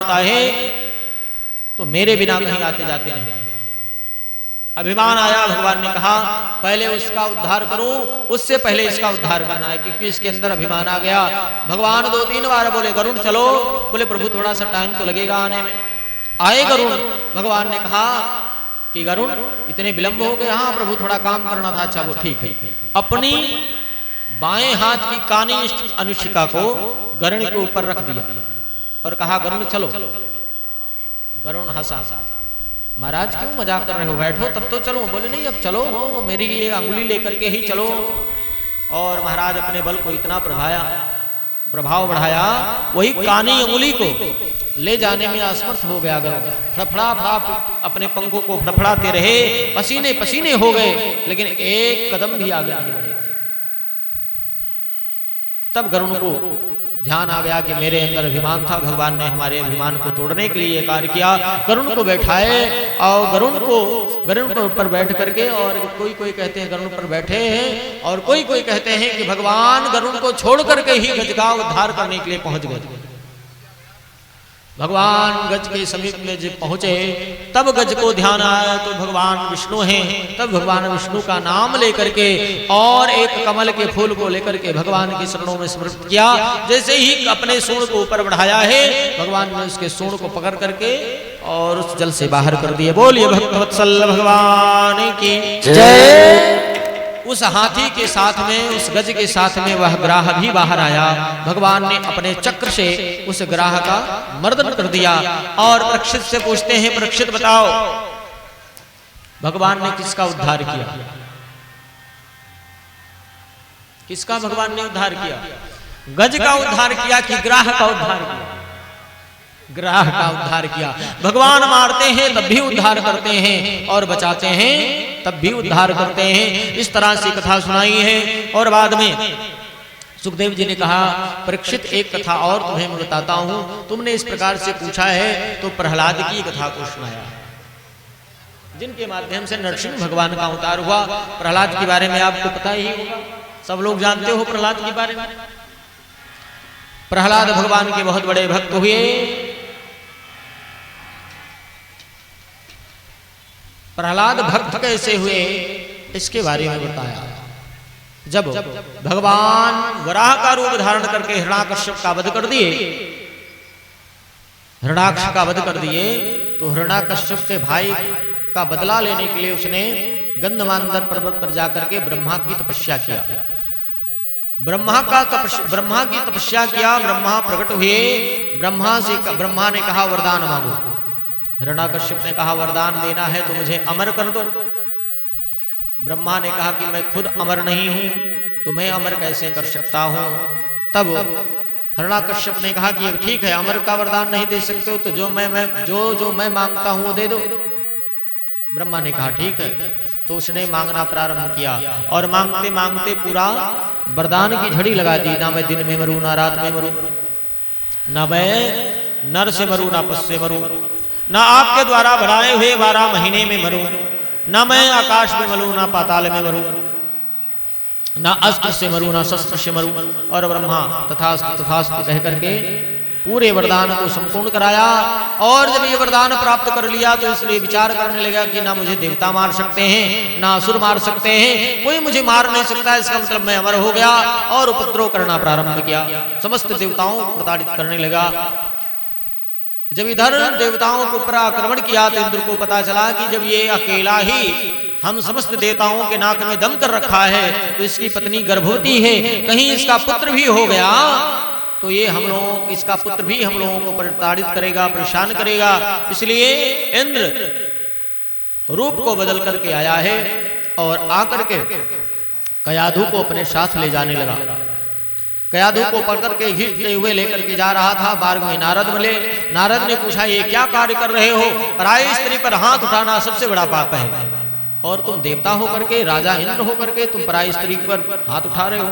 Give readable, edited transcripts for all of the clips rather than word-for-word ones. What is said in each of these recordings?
होता है तो मेरे बिना कहीं आते जाते नहीं। अभिमान आया, भगवान ने कहा पहले उसका उद्धार करो, उससे पहले इसका उद्धार करना है, क्योंकि इसके अंदर अभिमान आ गया। भगवान 2-3 बार बोले गरुण चलो, बोले प्रभु थोड़ा सा टाइम तो लगेगा आने में। आए गरुण, भगवान ने कहा कि गरुण इतने विलंब हो गए, हाँ प्रभु थोड़ा काम करना था। अच्छा वो ठीक है। अपनी बाएं हाथ की कानी अनुष्ठिका को गरुण के ऊपर रख दिया और कहा गरुण चलो। गरुण हंसा, महाराज क्यों मजाक कर रहे हो, बैठो तब तो चलो। बोले नहीं अब चलो, मेरी ये अंगुली लेकर के ही चलो। और महाराज अपने बल को इतना प्रभाव बढ़ाया, वही कानी अंगुली को ले जाने में असमर्थ हो गया गरुड़। फड़फड़ा अपने पंखों को फड़फड़ाते रहे, पसीने पसीने हो गए, लेकिन एक कदम भी आगे नहीं बढ़े। तब गरुड़ को ध्यान आ गया कि मेरे अंदर अभिमान था, भगवान ने हमारे अभिमान को तोड़ने के लिए कार्य किया। गरुड़ को बैठाए और गरुड़ को ऊपर बैठ करके, और कोई कहते हैं गरुड़ पर बैठे हैं और कोई कहते हैं कि भगवान गरुड़ को छोड़ करके ही गज का उद्धार करने के लिए पहुंच गए। भगवान गज के समीप में जब पहुंचे तब गज को ध्यान आया तो भगवान विष्णु हैं। तब भगवान विष्णु का नाम लेकर के और एक कमल के फूल को लेकर के भगवान के चरणों में समर्पित किया। जैसे ही अपने सूंड को ऊपर बढ़ाया है, भगवान ने उसके सूंड को पकड़ करके और उस जल से बाहर कर दिए। बोलिए भक्तवत्सल भगवान की जय। उस हाथी के साथ में, उस गज के साथ में वह ग्राह भी बाहर आया। भगवान ने अपने चक्र से उस ग्राह का मर्दन कर दिया। और परीक्षित से पूछते हैं, परीक्षित बताओ भगवान ने किसका उद्धार किया? किसका भगवान ने उद्धार किया? गज का उद्धार किया कि ग्राह का उद्धार किया? ग्राह का उद्धार किया। भगवान मारते हैं तब भी उद्धार करते हैं और बचाते हैं तब भी उद्धार करते हैं। इस तरह से कथा सुनाई है। और बाद में सुखदेव जी ने कहा, परीक्षित एक कथा और तुम्हें मैं बताता हूं, तुमने इस प्रकार से पूछा है तो प्रहलाद की कथा को सुनाया, जिनके माध्यम से नरसिंह भगवान का अवतार हुआ। प्रहलाद के बारे में आपको पता ही होगा, सब लोग जानते हो प्रहलाद के बारे में। प्रहलाद भगवान के बहुत बड़े भक्त हुए। प्रहलाद भक्त कैसे हुए इसके बारे में बताया। जब भगवान वराह का रूप धारण करके हिरण्याकश्यप का वध कर दिए, हिरण्याक्ष का वध कर दिए, तो हिरण्याकश्यप के भाई का बदला लेने के लिए उसने गंधमादन पर्वत पर जाकर के ब्रह्मा की तपस्या किया। ब्रह्मा की तपस्या किया। ब्रह्मा प्रकट हुए। ब्रह्मा ने कहा वरदान मांगो। हिरण्याकश्यप ने कहा वरदान देना है तो मुझे अमर कर दो। ब्रह्मा ने कहा कि मैं खुद अमर नहीं हूं तो मैं अमर कैसे कर सकता हूं। तब हिरण्याकश्यप ने कहा कि ठीक है, अमर का वरदान नहीं दे सकते हो तो जो मैं मांगता हूं वो दे दो। ब्रह्मा ने कहा ठीक है। तो उसने मांगना प्रारंभ किया और मांगते मांगते पूरा वरदान की झड़ी लगा दी। ना मैं दिन में मरूं, ना रात में मरूं, ना मैं नर से मरूं, ना पश से मरूं, ना आपके द्वारा बढ़ाए हुए 12 महीने में मरूं, ना मैं आकाश में मरूं, ना पाताल में मरूं, ना अस्त्र से मरूं, ना शस्त्र से मरूं। और ब्रह्मा तथास्तु कह करके पूरे वरदान को संपूर्ण कराया। और जब ये वरदान प्राप्त कर लिया तो इसलिए विचार करने लगा कि ना मुझे देवता मार सकते हैं, ना असुर मार सकते हैं, कोई मुझे मार नहीं सकता, इसका मतलब मैं अमर हो गया। और उपद्रव करना प्रारंभ किया, समस्त देवताओं को प्रताड़ित करने लगा। जब इधर देवताओं के ऊपर आक्रमण किया तो इंद्र को पता चला कि जब ये अकेला ही हम समस्त देवताओं के नाक में दम कर रखा है तो इसकी पत्नी गर्भवती है, कहीं इसका पुत्र भी हो गया तो ये इसका पुत्र भी हम लोगों को प्रताड़ित करेगा, परेशान करेगा। इसलिए इंद्र रूप को बदल करके आया है और आकर के कयाधु को अपने साथ ले जाने लगा। कयाधु को पकड़ के घींचते हुए लेकर के जा रहा था। मार्ग में नारद मिले। नारद ने पूछा ये क्या कार्य कर रहे हो? पराई स्त्री पर हाथ उठाना सबसे बड़ा पाप है और तुम देवता होकर के, राजा इंद्र होकर के तुम पराई स्त्री पर हाथ उठा रहे हो।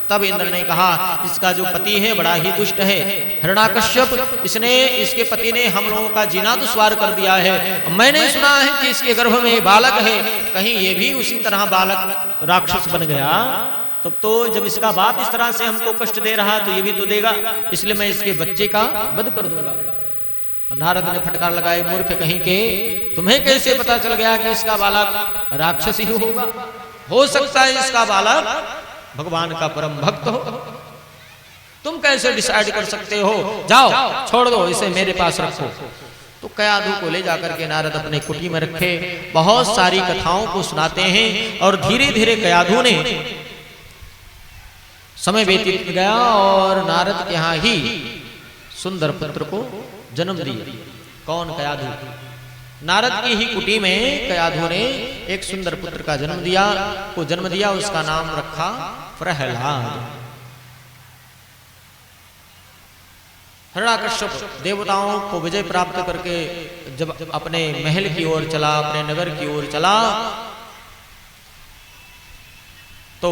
तब इंद्र ने कहा इसका जो पति है बड़ा ही दुष्ट है, हिरण्याकश्यप, इसके पति ने हम लोगों का जीना दुश्वार कर दिया है। मैंने सुना है कि इसके गर्भ में बालक है, कहीं ये भी उसी तरह बालक राक्षस बन गया तब तो जब इसका बाप इस तरह से हमको कष्ट दे रहा तो ये भी तो देगा, इसलिए मैं इसके बच्चे का वध कर दूंगा। नारद ने फटकार लगाई, मूर्ख कहीं के, तुम्हें कैसे पता चल गया कि इसका बालक राक्षस ही होगा? हो सकता है इसका बालक भगवान का परम भक्त हो, तुम कैसे डिसाइड कर सकते हो? जाओ छोड़ दो इसे, मेरे पास रखो। तो कयाधु को ले जाकर के नारद अपने कुटी में रखे, बहुत सारी कथाओं को सुनाते हैं और धीरे धीरे कयाधु ने समय व्यतीत गया और नारद के यहाँ ही सुंदर पुत्र को जन्म दिया। कौन? कयाधु। नारद की ही कुटी में कयाधु ने एक सुंदर पुत्र का जन्म दिया, उसका नाम रखा प्रहलाद। हिरण्यकश्यप देवताओं को विजय प्राप्त करके जब अपने महल की ओर चला, अपने नगर की ओर चला, तो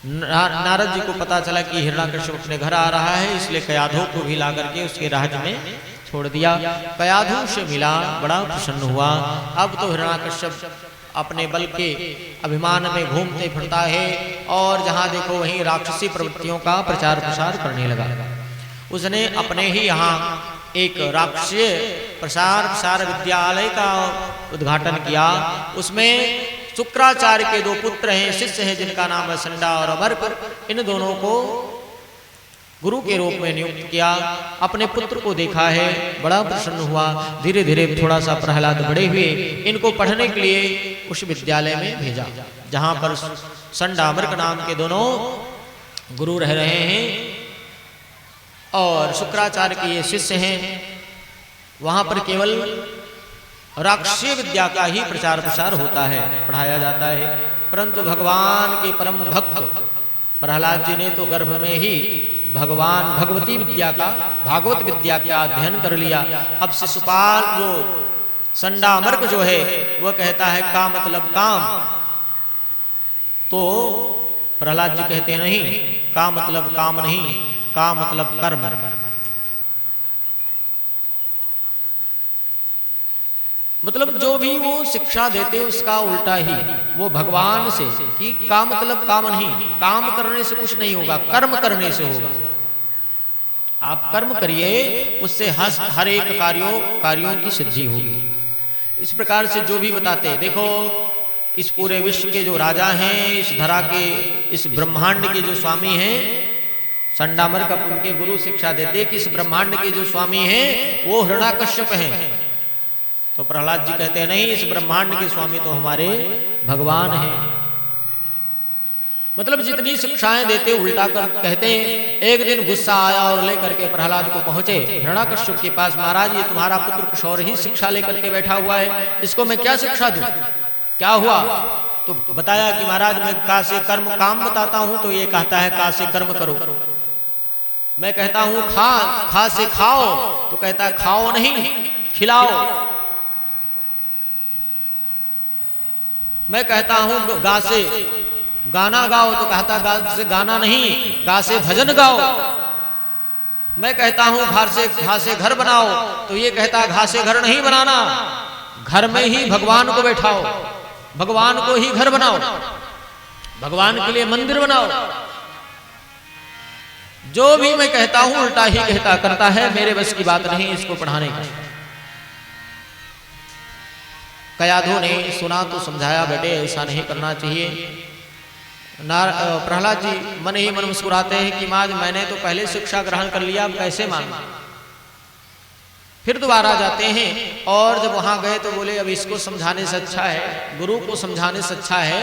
नारद जी को पता चला कि हिरण्यकश्यप अपने घर आ रहा है, इसलिए कयाधु को भी ला करके उसके राज्य में छोड़ दिया। कयाधु से मिला, बड़ा प्रसन्न हुआ। अब तो हिरण्यकश्यप अपने बल के अभिमान में घूमते फिरता है और जहां देखो वहीं राक्षसी प्रवृत्तियों का प्रचार प्रसार करने लगा। उसने अपने ही यहाँ एक राक्षसीय प्रसार विद्यालय का उद्घाटन किया। उसमें शुक्राचार्य के 2 पुत्र हैं, शिष्य हैं, जिनका नाम है संडा और अमर्क। इन दोनों को गुरु के रूप में नियुक्त किया। अपने पुत्र को देखा है, बड़ा प्रसन्न हुआ। धीरे धीरे थोड़ा सा प्रहलाद बड़े हुए, इनको पढ़ने के लिए उस विद्यालय में भेजा जहां पर संडा अमर्क नाम के दोनों गुरु रह रहे हैं और शुक्राचार्य के ये शिष्य हैं। वहां पर केवल राक्षसीय विद्या का ही प्रचार प्रसार होता है, पढ़ाया जाता है। परंतु भगवान के परम भक्त प्रहलाद जी ने तो गर्भ में ही भगवती विद्या का, भागवत विद्या का अध्ययन कर लिया। अब शिशुपाल वो संडा अमर्क जो है वह कहता है का मतलब काम, तो प्रहलाद जी कहते नहीं का मतलब काम नहीं, का मतलब कर्म। मतलब जो भी वो शिक्षा देते उसका उल्टा ही, वो भगवान से कि का मतलब काम नहीं, काम करने से कुछ नहीं होगा, कर्म करने से होगा। आप कर्म करिए, उससे हर एक कार्यों की सिद्धि होगी। इस प्रकार से जो भी बताते हैं, देखो इस पूरे विश्व के जो राजा हैं, इस धरा के, इस ब्रह्मांड के जो स्वामी हैं, संडामर्क उनके गुरु शिक्षा देते कि इस ब्रह्मांड के जो स्वामी हैं वो हिरण्यकश्यप हैं। तो प्रहलाद जी कहते हैं नहीं, इस ब्रह्मांड के स्वामी तो हमारे भगवान हैं। मतलब जितनी शिक्षाएं देते उल्टा कर कहते हैं। एक दिन गुस्सा आया और लेकर के प्रहलाद को पहुंचे हिरण्यकश्यप के पास, महाराज ये तुम्हारा पुत्र कुछ और ही शिक्षा लेकर के बैठा हुआ है, इसको मैं क्या शिक्षा दूं, क्या हुआ? तो बताया कि महाराज मैं का से कर्म काम बताता हूं तो ये कहता है का से कर्म करो। मैं कहता हूं खा से खाओ तो कहता है खाओ नहीं खिलाओ। मैं कहता हूं गा से गाना गाओ तो कहता गा से गाना नहीं, गा से भजन गाओ। मैं कहता हूं घा से घर बनाओ तो ये कहता घा से घर नहीं बनाना, घर में ही भगवान को बैठाओ, भगवान को ही घर बनाओ, भगवान के लिए मंदिर बनाओ। जो भी मैं कहता हूं उल्टा ही कहता करता है, मेरे बस की बात नहीं इसको पढ़ाने की। कयाधु ने सुना तो समझाया, बेटे ऐसा नहीं करना चाहिए। प्रहलाद जी मन ही मन मुस्कुराते हैं कि माँ मैंने तो पहले शिक्षा ग्रहण कर लिया, अब कैसे मानना। फिर दोबारा जाते हैं और जब वहां गए तो बोले अब इसको समझाने से अच्छा है, गुरु को समझाने से अच्छा है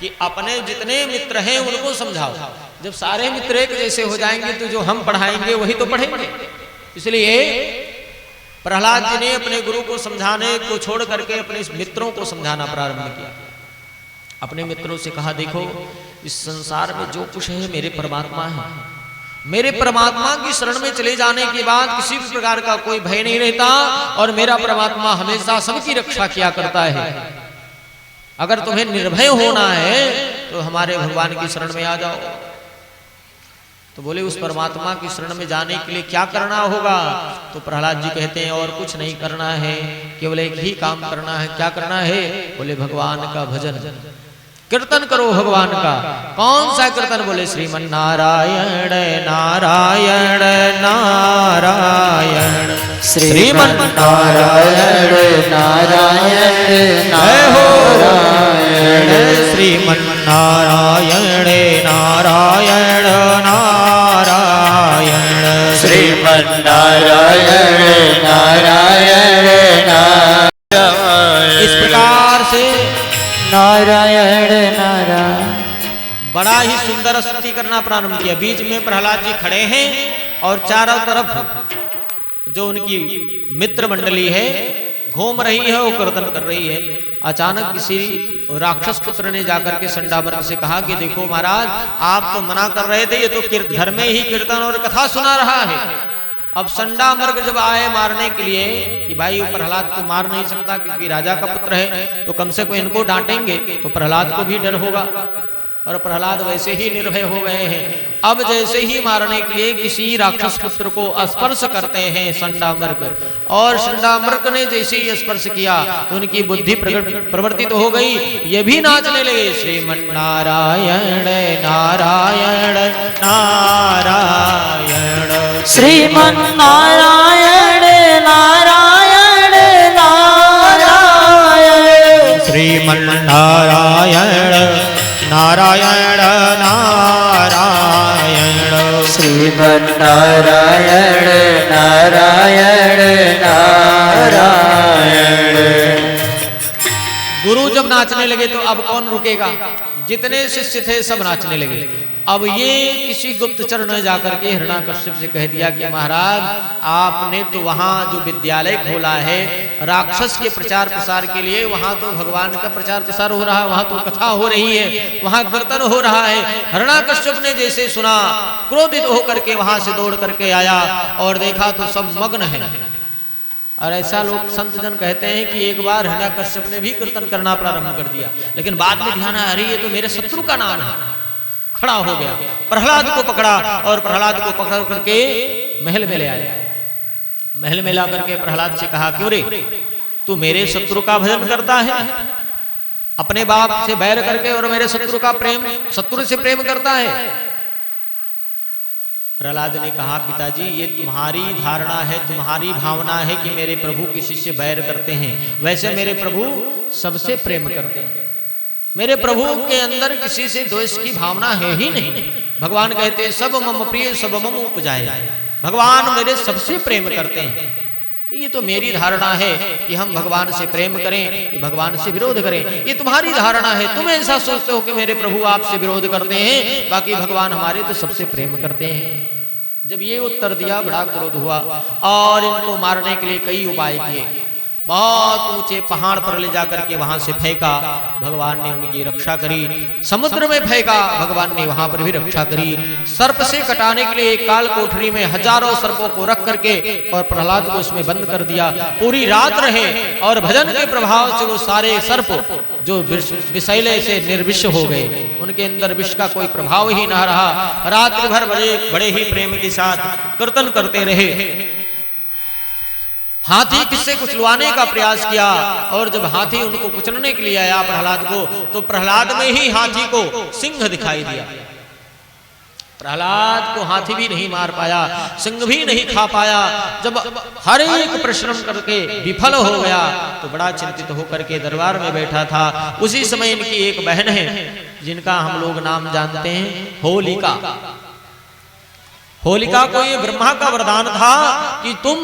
कि अपने जितने मित्र हैं उनको समझाओ। जब सारे मित्र एक जैसे हो जाएंगे तो जो हम पढ़ाएंगे वही तो पढ़ेंगे। इसलिए प्रहलाद जी ने अपने गुरु को समझाने को छोड़ करके अपने मित्रों को समझाना प्रारंभ किया। अपने मित्रों से कहा देखो इस संसार में जो कुछ है मेरे परमात्मा है, मेरे परमात्मा की शरण में चले जाने के बाद किसी भी प्रकार का कोई भय नहीं रहता और मेरा परमात्मा हमेशा सबकी रक्षा किया करता है। अगर तुम्हें निर्भय होना है तो हमारे भगवान की शरण में आ जाओ। तो बोले उस परमात्मा की शरण में जाने के लिए क्या करना होगा? तो प्रहलाद जी कहते हैं और कुछ नहीं करना है, केवल एक ही काम करना है। क्या करना है? बोले भगवान का भजन। कीर्तन करो भगवान का। कौन सा कीर्तन? बोले श्रीमन नारायण नारायण नारायण, श्रीमन नारायण नारायण नारायण, श्रीमन नारायण नारायण नारायण, श्रीमन नारायण नारायण नारायण। इस प्रकार से नारायण नारायण बड़ा ही सुंदर स्तुति करना प्रारंभ किया। बीच में प्रहलाद जी खड़े हैं और चारों तरफ जो उनकी मित्र मंडली है घूम रही है, वो कीर्तन कर रही है। अचानक किसी राक्षस पुत्र ने जाकर के संडामर्ग से कहा कि देखो महाराज, आप तो मना कर रहे थे, ये तो घर में ही कीर्तन और कथा सुना रहा है। अब संडामर्ग जब आए मारने के लिए कि भाई प्रहलाद को मार नहीं सकता क्योंकि राजा का पुत्र है, तो कम से कम इनको डांटेंगे तो प्रहलाद को भी डर होगा। और प्रहलाद वैसे ही निर्भय हो गए हैं। अब जैसे ही मारने के लिए किसी राक्षस पुत्र को स्पर्श करते हैं संडामर्ग, और संडामर्ग ने जैसे ही स्पर्श किया तो उनकी बुद्धि प्रवर्तित हो गई, ये भी नाचने लगे। श्रीमन नारायण नारायण नारायण, श्रीमन नारायण नारायण नारायण, श्रीमन नारायण नारायण नारायण, श्रीमन नारायण नारायण नारायण। गुरु जब नाचने लगे तो अब कौन रुकेगा? जितने शिष्य थे सब नाचने लगे। अब ये किसी गुप्तचर ने जाकर के हिरण्याकश्यप से कह दिया कि महाराज, आपने तो वहां जो विद्यालय खोला है राक्षस के प्रचार प्रसार के लिए, वहां तो भगवान का प्रचार प्रसार हो रहा है, वहां तो कथा हो रही है, वहां कीर्तन हो रहा है। हिरण्याकश्यप ने जैसे सुना क्रोधित होकर के वहां से दौड़ करके आया और देखा तो सब मग्न है। और ऐसा लोग संत जन कहते हैं कि एक बार हिरण्याकश्यप ने भी कीर्तन करना प्रारंभ कर दिया, लेकिन बाद में ध्यान आया, अरे ये तो मेरे शत्रु का नाम है। खड़ा हो गया, प्रहलाद को पकड़ा और प्रहलाद को पकड़ करके महल में ले आया। महल में ला करके प्रहलाद से कहा, क्यों रे तू मेरे शत्रु का भजन करता है? अपने बाप से बैर करके और मेरे शत्रु का प्रेम, शत्रु से प्रेम करता है? प्रहलाद ने कहा, पिताजी ये तुम्हारी धारणा है, तुम्हारी भावना है कि मेरे प्रभु किसी से बैर करते हैं, वैसे मेरे प्रभु सबसे प्रेम करते हैं। मेरे प्रभु के अंदर किसी से द्वेष की भावना है ही नहीं। भगवान कहते हैं सब मम प्रिय सब मम उपजाए, भगवान मेरे सबसे प्रेम करते हैं। ये तो मेरी धारणा है कि हम भगवान से प्रेम करें कि भगवान से विरोध करें, ये तुम्हारी धारणा है। तुम ऐसा सोचते हो कि मेरे प्रभु आपसे विरोध करते हैं, बाकी भगवान हमारे तो सबसे प्रेम करते हैं। जब ये उत्तर दिया बड़ा क्रोध हुआ और इनको मारने के लिए कई उपाय किए। बहुत ऊंचे पहाड़ पर ले जाकर के वहां से फेंका, भगवान ने उनकी रक्षा करी। समुद्र में फेंका, भगवान ने वहां पर भी रक्षा करी। सर्प से कटाने के लिए एक काल कोठरी में हजारों सर्पों को रख करके और प्रहलाद को उसमें बंद कर दिया। पूरी रात रहे और भजन के प्रभाव से वो सारे सर्प जो विषैले से निर्विष हो गए, उनके अंदर विष का कोई प्रभाव ही ना रहा। रात्रि भर बड़े ही प्रेम के साथ कीर्तन करते रहे। हाथी किससे कुचलवाने का प्रयास किया और जब हाथी उनको कुचलने के लिए आया प्रहलाद को, तो प्रहलाद में ही हाथी को सिंह दिखाई दिया। प्रहलाद को हाथी भी नहीं मार पाया, सिंह भी नहीं खा पाया। जब हर एक परिश्रम करके विफल हो गया तो बड़ा चिंतित होकर के दरबार में बैठा था। उसी समय इनकी एक बहन है जिनका हम लोग नाम जानते हैं होलिका। होलिका को ये ब्रह्मा का वरदान था कि तुम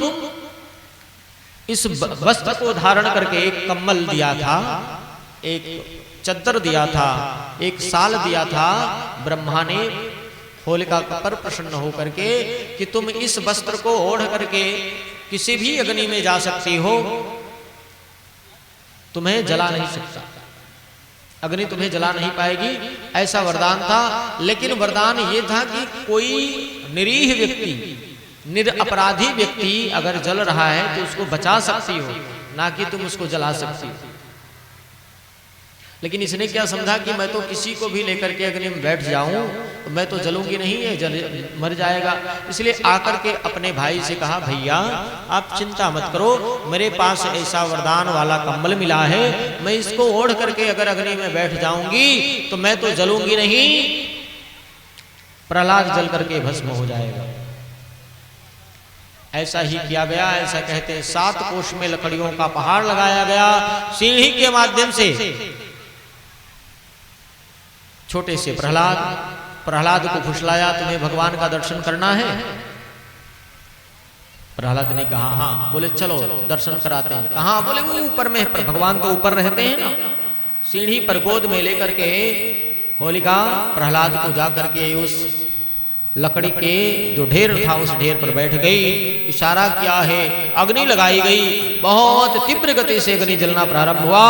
इस वस्त्र को धारण करके, एक कम्बल दिया था, एक चद्दर दिया था, एक साल दिया था। ब्रह्मा ने होलिका पर प्रसन्न होकर के कि तुम इस वस्त्र को ओढ़ करके किसी भी अग्नि में जा सकती हो, तुम्हें जला नहीं सकता, अग्नि तुम्हें जला नहीं पाएगी, ऐसा वरदान था। लेकिन वरदान ये था कि कोई निरीह व्यक्ति, निरपराधी व्यक्ति अगर जल रहा है तो उसको बचा सकती हो, ना कि तुम उसको जला सकती हो। लेकिन इसने क्या समझा कि मैं तो किसी को भी लेकर के अग्नि में बैठ जाऊं तो मैं तो जलूंगी नहीं, ये मर जाएगा। इसलिए आकर के अपने भाई से कहा, भैया आप चिंता मत करो, मेरे पास ऐसा वरदान वाला कंबल मिला है, मैं इसको ओढ़ करके अगर अग्नि में बैठ जाऊंगी तो मैं तो जलूंगी नहीं, प्रहलाद जल करके भस्म हो जाएगा। ऐसा ही किया गया। ऐसा कहते हैं 7 कोष में लकड़ियों का पहाड़ लगाया गया, सीढ़ी के माध्यम से छोटे से प्रहलाद को फुसलाया, तुम्हें भगवान का दर्शन करना है? प्रहलाद ने कहा हाँ। बोले चलो दर्शन कराते हैं। कहाँ? बोले वो ऊपर में, पर भगवान तो ऊपर रहते हैं ना। सीढ़ी पर गोद में लेकर के होलिका प्रहलाद को जाकर के उस लकड़ी के जो ढेर था उस ढेर पर बैठ गई, इशारा किया है, अग्नि लगाई गई, बहुत तीव्र गति से अग्नि जलना प्रारंभ हुआ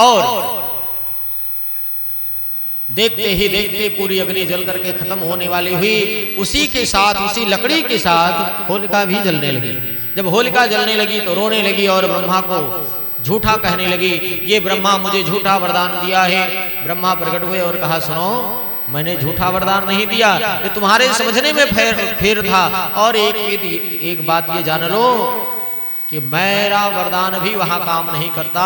और देखते ही देखते पूरी अग्नि जल करके खत्म होने वाली हुई। उसी के साथ, उसी लकड़ी के साथ होलिका भी जलने लगी। जब होलिका जलने लगी तो रोने लगी और ब्रह्मा को झूठा कहने लगी, ये ब्रह्मा मुझे झूठा वरदान दिया है। ब्रह्मा प्रकट हुए और कहा, सुनो, मैंने झूठा वरदान नहीं दिया, ये तुम्हारे समझने में फेर था। और एक बात ये जान लो कि मेरा वरदान भी वहां काम नहीं करता।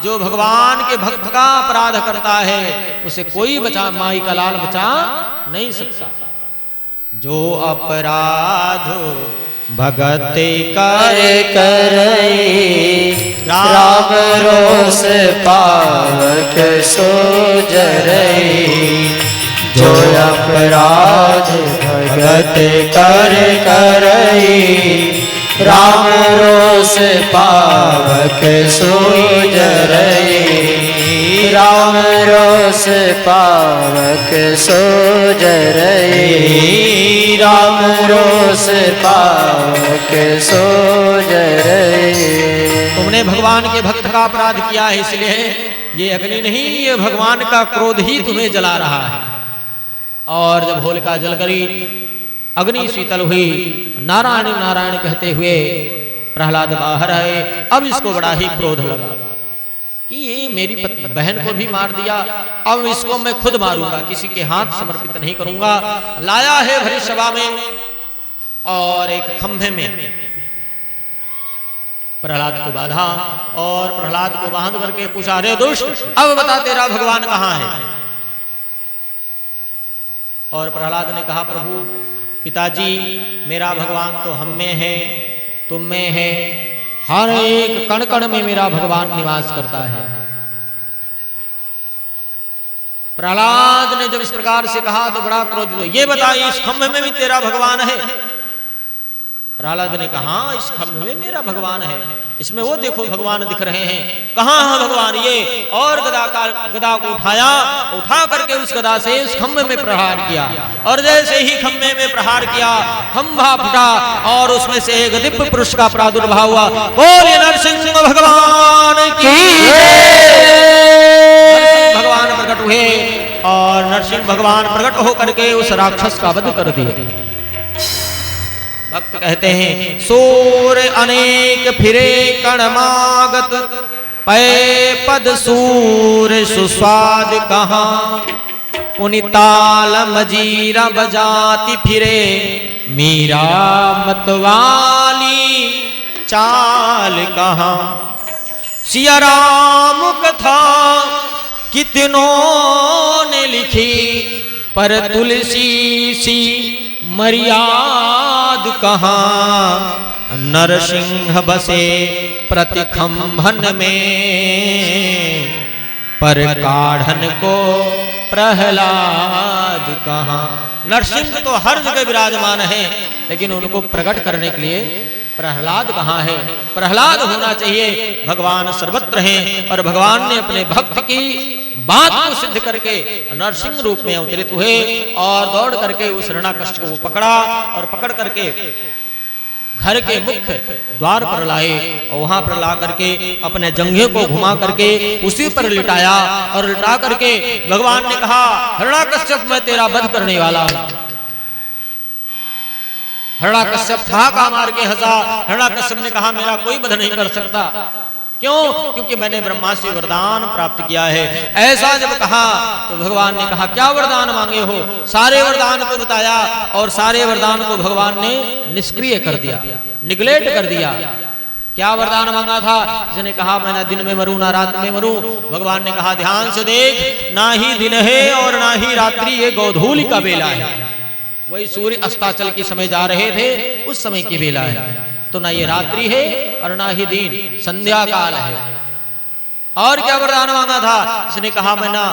जो भगवान के भक्त का अपराध करता है उसे कोई बचा, माई का लाल बचा नहीं सकता। जो अपराध भगत कर करई, राम रोष पावक सो जरई। जो अपराध भगत कर करई, राम रोष पावक सो जरई। राम रोष पावक सो जरई। राम रोष पावक सो जरई। तुमने भगवान के भक्त का अपराध किया है, इसलिए ये अग्नि नहीं, ये भगवान का क्रोध ही तुम्हें जला रहा है। और जब होलिका जल गई, अग्नि शीतल हुई, नारायण नारायण कहते हुए प्रहलाद बाहर आए। अब इसको बड़ा ही क्रोध लगा कि ये मेरी बहन को भी मार दिया, अब इसको मैं खुद मारूंगा, किसी के हाथ समर्पित नहीं करूंगा। लाया है भरी सभा में और एक खंभे में प्रहलाद को बांधा और प्रहलाद को बांध करके पूछा, रे दुष्ट, अब बता तेरा भगवान कहाँ है? और प्रहलाद ने कहा, प्रभु पिताजी, मेरा भगवान तो हम में है, तुम में है, हर एक कण कण में मेरा भगवान निवास करता है। प्रहलाद ने जब इस प्रकार से कहा तो बड़ा क्रोधित हुआ। ये बता, इस खंभ में भी तेरा भगवान है? प्रहलाद ने कहा, इस खंभ में मेरा भगवान है, इसमें वो देखो भगवान दिख रहे हैं। कहाँ है भगवान? ये। और गदा को उठा करके उस गदा से उस खंभे में प्रहार किया और जैसे ही खंभे में प्रहार किया, खंभा फटा और उसमें से एक दिव्य पुरुष का प्रादुर्भाव हुआ। बोलिए नरसिंह भगवान की जय। भगवान प्रकट हुए और नरसिंह भगवान प्रकट होकर के उस राक्षस का वध कर दिया। भक्त कहते हैं, सूर अनेक फिरे कणमागत, पै पद सूर सुस्वाद कहाँ। पुनिताल मजीरा बजाती फिरे, मीरा मतवाली चाल कहाँ। सिया राम कथा कितनों ने लिखी, पर तुलसी सी मर्याद कहाँ। नरसिंह बसे प्रति खंभन में, पर काढ़न को प्रहलाद कहाँ। नरसिंह तो हर जगह विराजमान है, लेकिन उनको प्रकट करने के लिए प्रहलाद कहाँ है? प्रहलाद होना चाहिए। भगवान सर्वत्र हैं और भगवान ने अपने भक्त की बात को सिद्ध करके नरसिंह रूप में अवतरित हुए और दौड़ करके उस हिरण्याकश्यप को पकड़ा और पकड़ करके घर के मुख्य द्वार पर लाए और वहां पर ला करके अपने जंघे को घुमा करके उसी पर लिटाया और लिटा करके भगवान ने कहा, हिरण्याकश्यप मैं तेरा वध करने वाला हूं। हिरण्याकश्यप ठहाका मार के हंसा। हिरण्याकश्यप ने कहा, मेरा कोई वध नहीं कर सकता। क्यों? क्योंकि मैंने ब्रह्मा से वरदान प्राप्त किया है। ऐसा जब कहा तो भगवान ने कहा क्या वरदान मांगे हो? सारे वरदान को बताया और सारे वरदान को भगवान ने निष्क्रिय कर दिया, निगलेक्ट कर दिया। क्या वरदान मांगा था? जिसने कहा मैं ना दिन में मरूं ना रात में मरूं। भगवान ने कहा ध्यान से देख, ना ही दिन है और ना ही रात्रि, ये गोधूलि का बेला है। वही सूर्य अस्ताचल के समय जा रहे थे, उस समय की बेला है। तो ना ये रात्रि है और ना ही दिन, संध्या काल है। और क्या वरदान मांगा था? इसने कहा मैं ना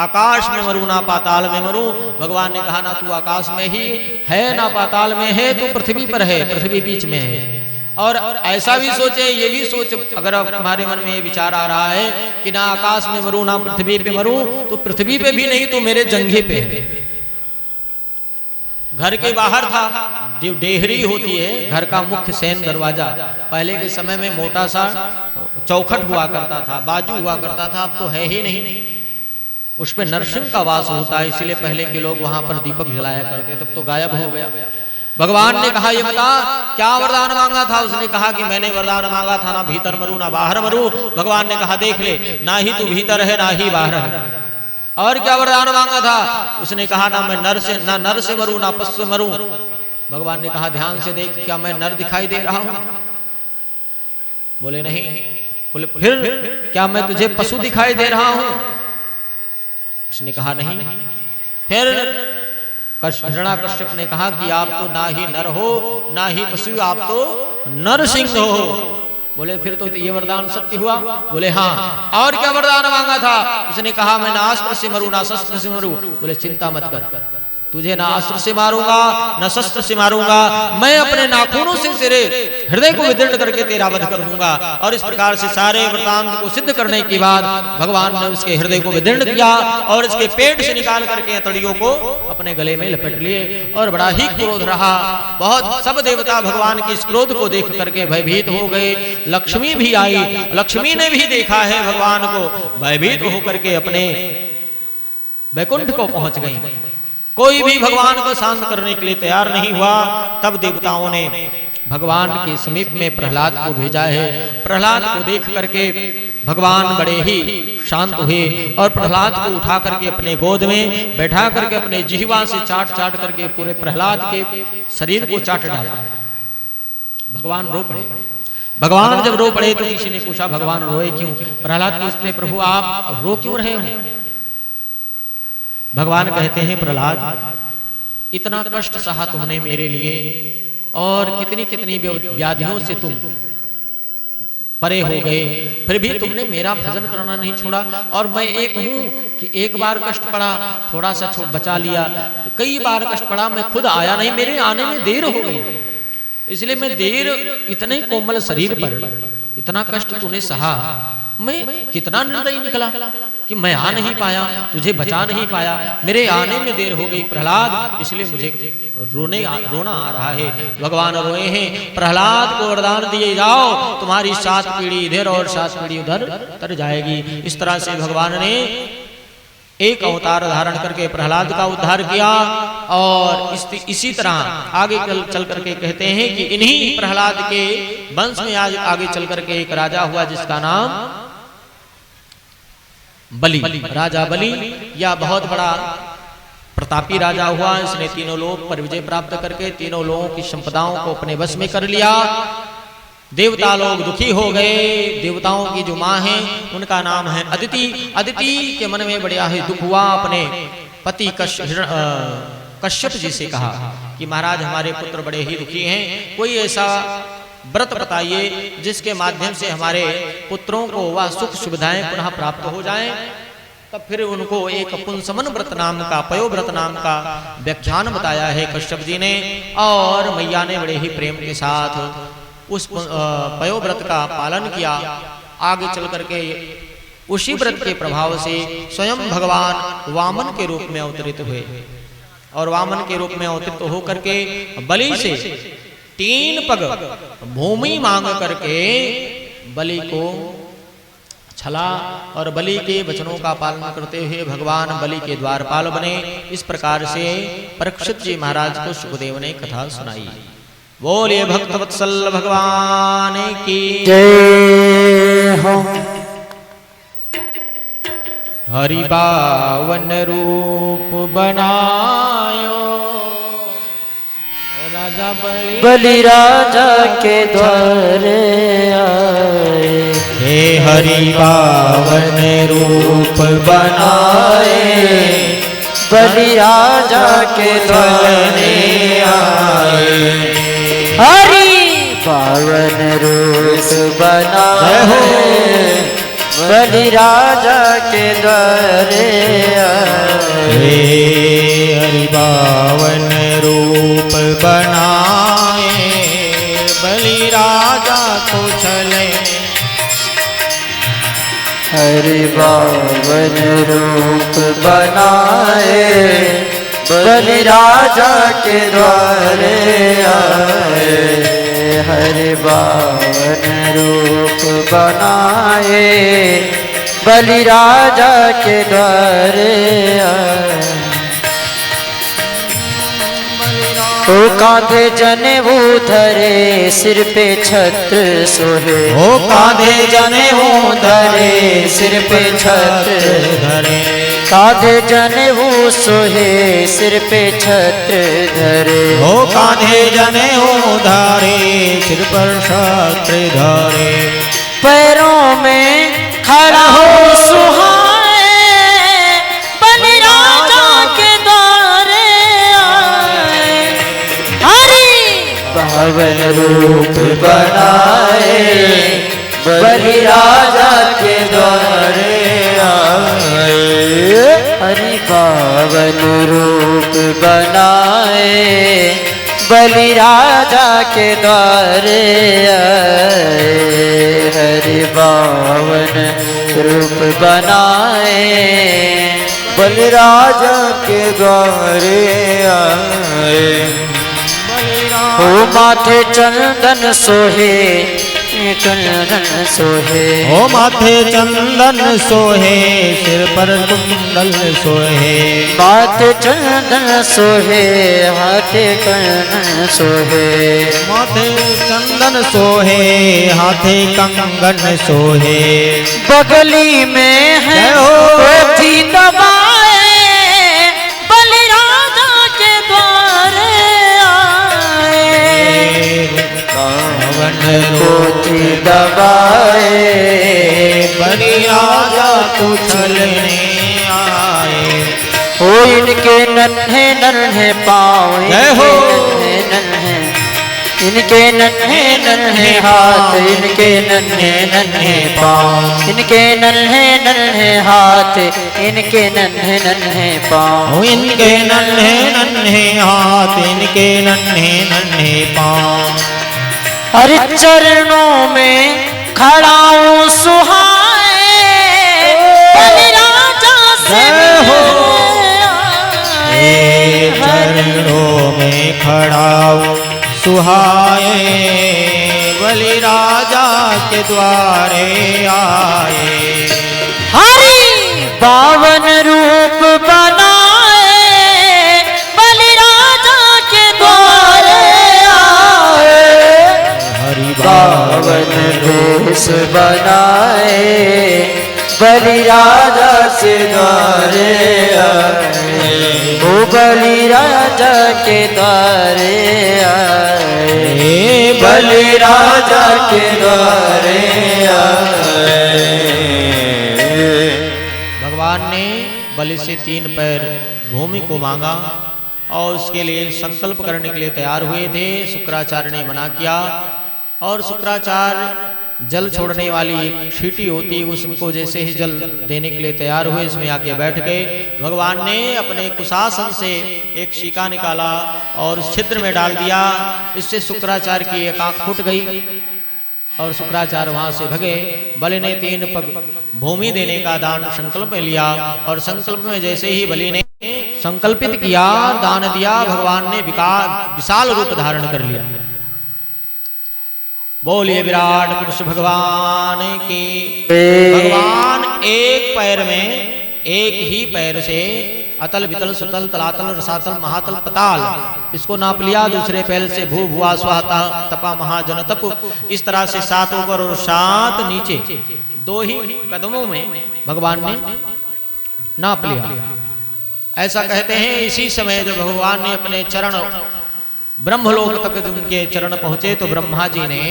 आकाश में मरूं ना पाताल में मरूं। भगवान ने कहा ना तू आकाश में ही है ना पाताल में है, तू पृथ्वी पर है, पृथ्वी बीच में है। और ऐसा भी सोचे, ये भी सोच, अगर तुम्हारे मन में ये विचार आ रहा है कि ना आकाश में मरूं ना पृथ्वी पे मरूं, तो पृथ्वी पे भी नहीं, तो मेरे जंघे पे है। घर के बाहर था, जो डेहरी होती है, घर का मुख्य सैन दरवाजा, पहले के समय में मोटा सा चौखट हुआ करता था, बाजू हुआ करता था, अब तो है ही नहीं। उस पे नरसिंह का वास होता है, इसलिए पहले के लोग वहां पर दीपक जलाया करते, तब तो गायब हो गया। भगवान ने कहा ये बता क्या वरदान मांगा था? उसने कहा कि मैंने वरदान मांगा था ना भीतर मरूं ना बाहर मरूं। भगवान ने कहा देख ले, ना ही तू भीतर है ना ही बाहर है। और क्या वरदान मांगा था? उसने कहा ना मैं नर से मरूं ना पशु से मरूं। भगवान ने कहा ध्यान से देख, क्या मैं नर दिखाई दे रहा हूं? बोले नहीं। बोले फिर क्या मैं तुझे पशु दिखाई दे रहा हूं? उसने कहा नहीं। फिर हिरण्याकश्यप ने कहा कि आप तो ना ही नर हो ना ही पशु, आप तो नरसिंह हो। बोले फिर तो ये वरदान सत्य हुआ? बोले हाँ। और क्या वरदान मांगा था? उसने कहा मैं ना अस्त्र से मरूं ना शस्त्र से मरूं। बोले चिंता मत कर, तुझे ना अस्त्र से मारूंगा ना शस्त्र से मारूंगा, मैं अपने नाखूनों से तेरे हृदय को विदीर्ण करके तेरा वध कर दूंगा। और इस प्रकार से सारे वृतांत को सिद्ध करने के बाद भगवान ने उसके हृदय को विदीर्ण किया और इसके पेट से निकाल करके तड़ियों को अपने गले में लपेट लिए। और बड़ा ही क्रोध रहा, बहुत सब देवता भगवान के इस क्रोध को देख करके भयभीत हो गए। लक्ष्मी भी आई, लक्ष्मी ने भी देखा है भगवान को, भयभीत होकर के अपने वैकुंठ को पहुंच गई। कोई भी भगवान को शांत करने के लिए तैयार नहीं हुआ। तब देवताओं ने भगवान के समीप में प्रहलाद को भेजा है। प्रहलाद को देख करके भगवान बड़े ही शांत हुए और प्रहलाद को उठा करके अपने गोद में बैठा करके अपने जिह्वा से चाट चाट करके पूरे प्रहलाद के शरीर को चाट डाला। भगवान रो पड़े। भगवान जब रो पड़े तो किसी ने पूछा भगवान रोए क्यों? प्रहलाद पूछते प्रभु आप रो क्यों रहे हो? भगवान कहते हैं प्रहलाद इतना कष्ट सहा तुमने मेरे लिए और कितनी कितनी व्याधियों से तुम परे हो गए, फिर भी तुमने मेरा भजन करना नहीं छोड़ा। और मैं एक हूं कि एक बार कष्ट पड़ा थोड़ा सा बचा लिया, कई बार कष्ट पड़ा मैं खुद आया नहीं, मेरे आने में देर हो गई, इसलिए मैं देर इतने कोमल शरीर पर इतना कष्ट तूने सहा, मैं कितना निर्दयी निकला कि मैं आ नहीं पाया, तुझे बचा नहीं पाया, मेरे आने में देर हो गई प्रहलाद, इसलिए मुझे रोना आ रहा है। भगवान रोए हैं। प्रहलाद को वरदान दिए जाओ तुम्हारी 7 पीढ़ी इधर और 7 पीढ़ी उधर तर जाएगी। इस तरह से भगवान ने एक अवतार धारण करके प्रहलाद का उद्धार किया। और इसी तरह आगे चल करके कहते हैं कि इन्हीं प्रहलाद के वंश में आज आगे चल करके एक राजा हुआ जिसका नाम बलि, राजा बलि। यह बहुत बड़ा प्रतापी राजा हुआ। इसने तीनों लोक पर विजय प्राप्त करके तीनों लोगों की संपदाओं को अपने वश में कर लिया। देवता लोग दुखी हो गए। देवताओं की जो माँ है उनका नाम है अदिति। अदिति के मन में बड़ा ही दुख हुआ। अपने पति कश्यप जी से कहा कि महाराज हमारे पुत्र बड़े ही दुखी हैं, कोई ऐसा व्रत बताइए जिसके माध्यम से हमारे पुत्रों को वह सुख सुविधाएं पुनः प्राप्त हो जाएं। तब फिर उनको एक पुंसमन व्रत नाम का, पयोव्रत नाम का व्याख्यान बताया है कश्यप जी ने। और मैया ने बड़े ही प्रेम के साथ उस पयोव्रत का पालन किया। आगे चल करके उसी व्रत के प्रभाव से स्वयं भगवान वामन के रूप में अवतरित हुए। और वामन के रूप में अवतरित होकर के बलि से 3 पग भूमि मांग करके बलि को छला और बलि के वचनों का पालन करते हुए भगवान बलि के द्वारपाल बने। इस प्रकार से परीक्षित जी महाराज को सुखदेव ने कथा सुनाई। बोलिए भक्तवत्सल भगवान की जय। हो। हरि बावन रूप बनायो राजा बलि राजा के द्वारे आए। हे हरि बावन रूप बनाए बलि राजा के द्वारे आए। हरि पावन रूप बनाए बलि राजा के द्वारे आए। हे हरि बावन रूप बनाए बलि राजा को छले। हरि बावन रूप बनाए बलि राजा के द्वारे आए। हरि बावन रूप बनाए बलि राजा के द्वारे आए। ओ कांधे जनेऊ धरे सिर पे छत्र सोहे। ओ कांधे जनेऊ धरे सिर पे छत्र धरे। कांधे जनेऊ सोहे सिर पे छत्र धरे। ओ कांधे जनेऊ धरे सिर पर छत्र धरे। पैरों में खड़ा हो सुहाए बलि राजा के द्वारे आए। हरि पावन रूप बनाए बलि राजा के द्वारे आए। हरि पावन रूप बनाए बलि राजा के द्वारे आए। हरि पावन रूप बनाए बलि राजा के द्वारे आए। हो माथे चंदन सोहे चंदन सोहे। ओ माथे चंदन सोहे सिर पर कुंडल सोहे। माथे चंदन सोहे हाथे कंगन सोहे। माथे चंदन सोहे हाथे कंगन सोहे। बगली में है पोथी दबाए बलि राजा के द्वारे आए। पोथी दबाए बलि राजा को छलने आए। हो इनके नन्हे नन्हे पाँव इनके नन्हे नन्हे हाथ इनके नन्हे नन्हे पाँव इनके नन्हे नन्हे हाथ इनके नन्हे नन्हे पाँव इनके नन्हे नन्हे हाथ इनके नन्हे नन्हे पाँव। हरि चरणों में खड़ा हूँ सुहाए बलि राजा से हो। चरणों में खड़ा सुहाए बलि राजा के द्वारे आए। हरि पावन रूप बनाए बलि राजा के द्वारे आए। हरि पावन वेश बनाए बलि राजा से द्वारे आए। ओ बलि राजा के द्वारे आए। बलि राजा के द्वारे आए। भगवान ने बलि से 3 पैर भूमि को मांगा और उसके लिए संकल्प करने के लिए तैयार हुए थे। शुक्राचार्य ने मना किया और शुक्राचार्य जल छोड़ने वाली एक छीटी होती है उसको जैसे ही जल देने के लिए तैयार हुए इसमें आके बैठ गए। भगवान ने अपने कुशासन से एक शिका निकाला और उस छिद्र में डाल दिया। इससे शुक्राचार्य की एक आंख फूट गई और शुक्राचार्य वहां से भगे। बलि ने 3 पग भूमि देने का दान संकल्प में लिया और संकल्प में जैसे ही बलि ने संकल्पित किया दान दिया भगवान ने विशाल रूप धारण कर लिया। बोलिए विराट पुरुष भगवान की। भगवान एक पैर में एक ही पैर से अतल वितल सुतल तलातल रसातल महातल पताल इसको नाप लिया। दूसरे पैर से भू भुआ स्वाहा तपा महाजन तप इस तरह से 7 ऊपर और 7 नीचे 2 ही कदमों में भगवान ने नाप लिया। ऐसा कहते हैं इसी समय जब भगवान ने अपने चरण ब्रह्मलोक तक उनके चरण पहुंचे तो ब्रह्मा जी ने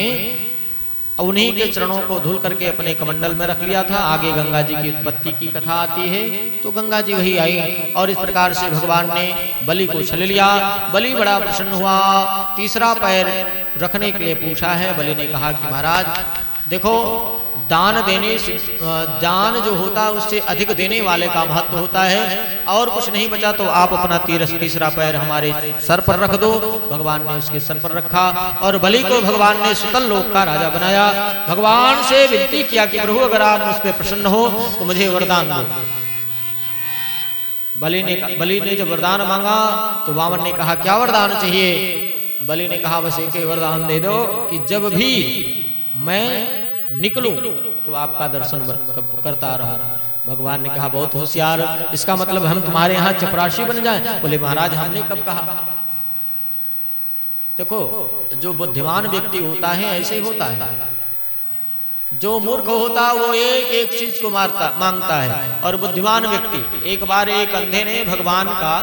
उन्हीं के चरणों को धुल करके अपने कमंडल में रख लिया था। आगे गंगा जी की उत्पत्ति की कथा आती है तो गंगा जी वही आई और इस प्रकार से भगवान ने बलि को छल लिया। बलि बड़ा प्रसन्न हुआ, तीसरा पैर रखने के लिए पूछा है। बलि ने कहा कि महाराज देखो, दान देने से दान जो होता है उससे अधिक देने वाले का महत्व होता है, और कुछ नहीं बचा तो आप अपना तीसरा पैर हमारे सर पर रख दो। भगवान ने उसके सर पर रखा और बलि को भगवान ने सुतल लोक का राजा बनाया। भगवान से विनती किया कि प्रभु अगर आप मुझ पर प्रसन्न हो तो मुझे वरदान दो। बलि ने जब वरदान मांगा तो वामन ने कहा क्या वरदान चाहिए? बलि ने कहा बस एक वरदान दे दो कि जब भी मैं निकलूं तो आपका दर्शन करता रहूं। भगवान ने कहा बहुत होशियार, इसका मतलब हम तुम्हारे यहाँ चपरासी बन जाएं? बोले महाराज हमने कब कहा। देखो जो बुद्धिमान व्यक्ति होता है ऐसे ही होता है, जो मूर्ख होता है वो एक एक चीज को मांगता है, और बुद्धिमान व्यक्ति एक बार एक अंधे ने भगवान का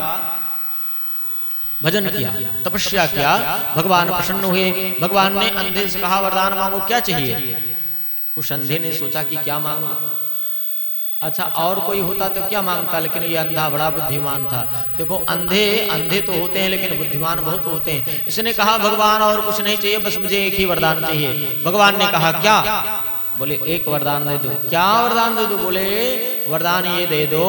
भजन किया, तपस्या किया, भगवान प्रसन्न हुए। भगवान ने अंधे से कहा वरदान मांगो, क्या चाहिए? उस अंधे ने सोचा कि क्या मांगो, अच्छा और कोई होता तो क्या मांगता, लेकिन ये अंधा बड़ा बुद्धिमान था। देखो अंधे तो होते हैं लेकिन बुद्धिमान बहुत होते हैं। इसने कहा भगवान और कुछ नहीं चाहिए, बस मुझे एक ही वरदान चाहिए। भगवान ने कहा क्या? बोले एक वरदान दे दो। क्या वरदान दे दो? बोले वरदान ये दे दो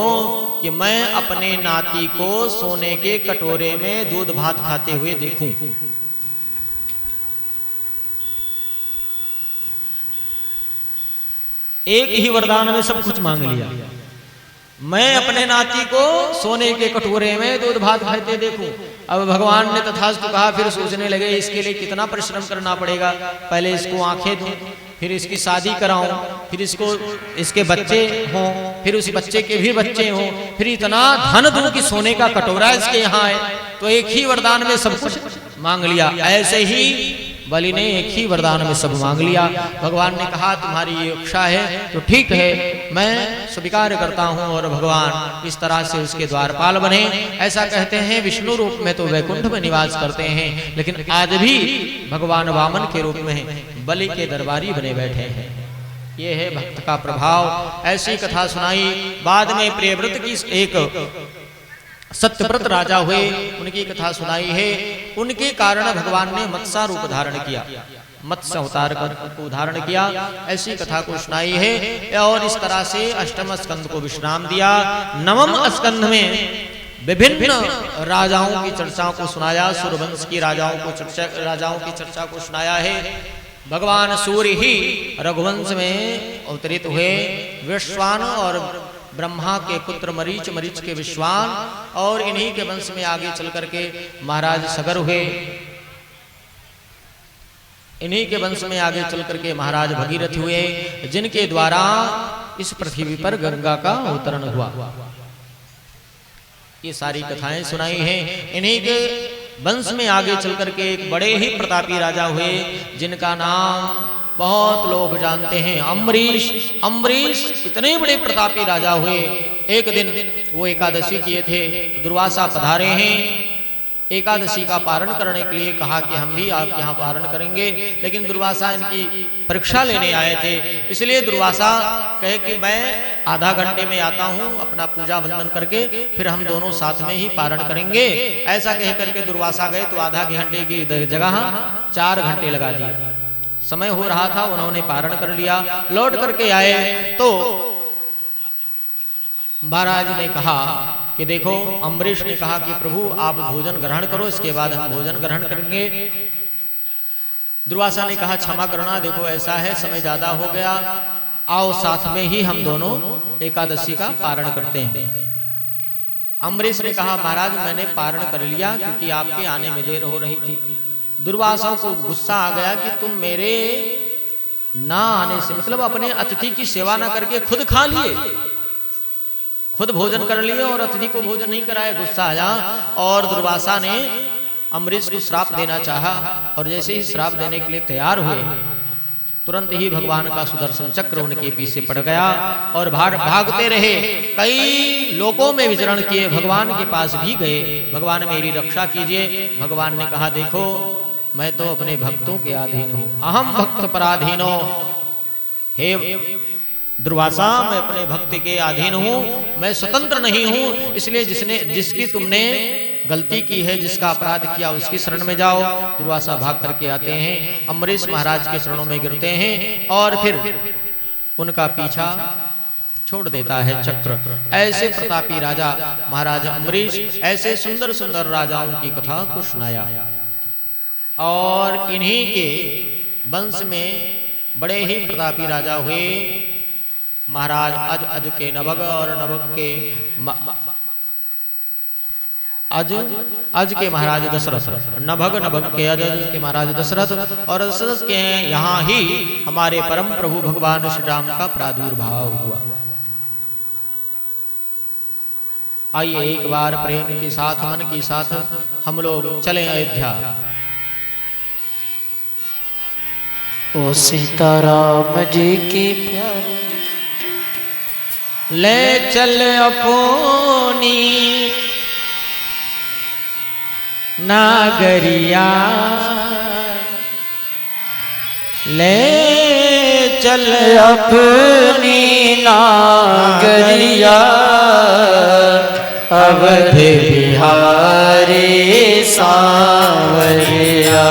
कि मैं अपने नाती को सोने के कटोरे में दूध भात खाते हुए देखूं। एक ही वरदान में सब कुछ मांग लिया। मैं अपने नाती को सोने के कटोरे में दूध भात खाते देखूं। अब भगवान ने तथास्तु कहा, फिर सोचने लगे इसके लिए कितना परिश्रम करना पड़ेगा। पहले इसको आंखें दूं, फिर इसकी शादी कराऊं, फिर इसके बच्चे हों, फिर उस बच्चे के भी बच्चे हों, फिर इतना धन दूं कि सोने का कटोरा इसके यहाँ है। तो एक ही वरदान में सब कुछ मांग लिया। ऐसे ही बलि ने एक ही वरदान में सब मांग लिया। भगवान ने कहा तुम्हारी ये इच्छा है तो ठीक है, मैं स्वीकार करता हूँ। और भगवान इस तरह से उसके द्वारपाल बने। ऐसा कहते हैं विष्णु रूप में तो वैकुंठ में निवास करते हैं, लेकिन आज भी भगवान वामन के रूप में बलि के दरबारी बने बैठे हैं। ये है भक्त का प्रभाव। ऐसी कथा सुनाई। बाद में प्रियव्रत की एक सत्यव्रत राजा हुए, उनकी कथा सुनाई है। उनके कारण भगवान ने मत्स्य रूप धारण किया, मत्स्य अवतार को धारण किया। ऐसी कथा को सुनाई है। और इस तरह से अष्टम स्कंद को विश्राम दिया। नवम स्कंद में विभिन्न राजाओं की चर्चाओं को सुनाया। सूर्यवंश की राजाओं की चर्चा को सुनाया है। भगवान सूर्य ही रघुवंश में अवतरित हुए। विश्वान और ब्रह्मा के पुत्र मरीच, मरीच के विश्वान, और इन्हीं के वंश में आगे चल करके महाराज सगर हुए। इन्हीं के वंश में आगे चल करके महाराज भगीरथ हुए, जिनके द्वारा इस पृथ्वी पर गंगा का अवतरण हुआ। ये सारी कथाएं सुनाई हैं। इन्हीं के वंश में आगे चल करके एक बड़े ही प्रतापी राजा हुए, जिनका नाम बहुत लोग जानते हैं, अम्बरीश। अम्बरीश इतने बड़े प्रतापी राजा हुए। एक दिन वो एकादशी किए थे, दुर्वासा पधारे हैं। एकादशी का पारण करने के लिए कहा कि हम भी आपके यहाँ पारण करेंगे, लेकिन दुर्वासा इनकी परीक्षा लेने आए थे। इसलिए दुर्वासा कहे कि मैं आधा घंटे में आता हूँ, अपना पूजा बंधन करके फिर हम दोनों साथ में ही पारण करेंगे। ऐसा कह करके दुर्वासा गए तो आधा घंटे की जगह 4 घंटे लगा दिए। समय हो रहा था, उन्होंने पारण कर लिया। लौट करके आए तो महाराज ने कहा कि देखो, अम्बरीश ने कहा कि प्रभु आप भोजन ग्रहण करो, इसके बाद हम भोजन ग्रहण करेंगे। दुर्वासा ने कहा क्षमा करना, देखो ऐसा है समय ज्यादा हो गया, आओ साथ में ही हम दोनों एकादशी का पारण करते हैं। अम्बरीश ने कहा महाराज मैंने पारण कर लिया क्योंकि आपके आने में देर हो रही थी। दुर्वासा को गुस्सा आ गया कि तुम मेरे ना आने से, मतलब अपने अतिथि की सेवा ना करके खुद खा लिए, खुद भोजन कर लिए और अतिथि को भोजन नहीं कराए। गुस्सा आया और दुर्वासा ने अम्बरीश को श्राप देना चाहा। और जैसे ही श्राप देने के लिए तैयार हुए तुरंत ही भगवान का सुदर्शन चक्र उनके पीछे पड़ गया और भागते रहे। कई लोकों में विचरण किए, भगवान के पास भी गए, भगवान मेरी रक्षा कीजिए। भगवान ने कहा देखो मैं तो अपने भक्तों के अधीन हूं, अहम भक्त पराधीनो। हे दुर्वासा मैं अपने भक्त के अधीन हूं, मैं स्वतंत्र नहीं हूं। इसलिए जिसकी तुमने गलती की है, जिसका अपराध किया उसकी शरण में जाओ। दुर्वासा भाग करके आते हैं, अम्बरीश महाराज के शरणों में गिरते हैं और फिर उनका पीछा छोड़ देता है चक्र। ऐसे प्रतापी राजा महाराज अम्बरीश ऐसे सुंदर सुंदर राजाओं की कथा को सुनाया। और इन्हीं के वंश में बड़े ही प्रतापी राजा हुए महाराज अज के नभग और नभग के अज के महाराज दशरथ, नभग के अज के महाराज दशरथ। और दशरथ के यहाँ ही हमारे परम प्रभु भगवान श्री राम का प्रादुर्भाव हुआ। आइए एक बार प्रेम के साथ मन के साथ हम लोग चलें अयोध्या। ओ सीताराम जी की प्यारी ले चल अपनी नागरिया, ले चल अपनी नागरिया, अवध बिहारी सांवरिया।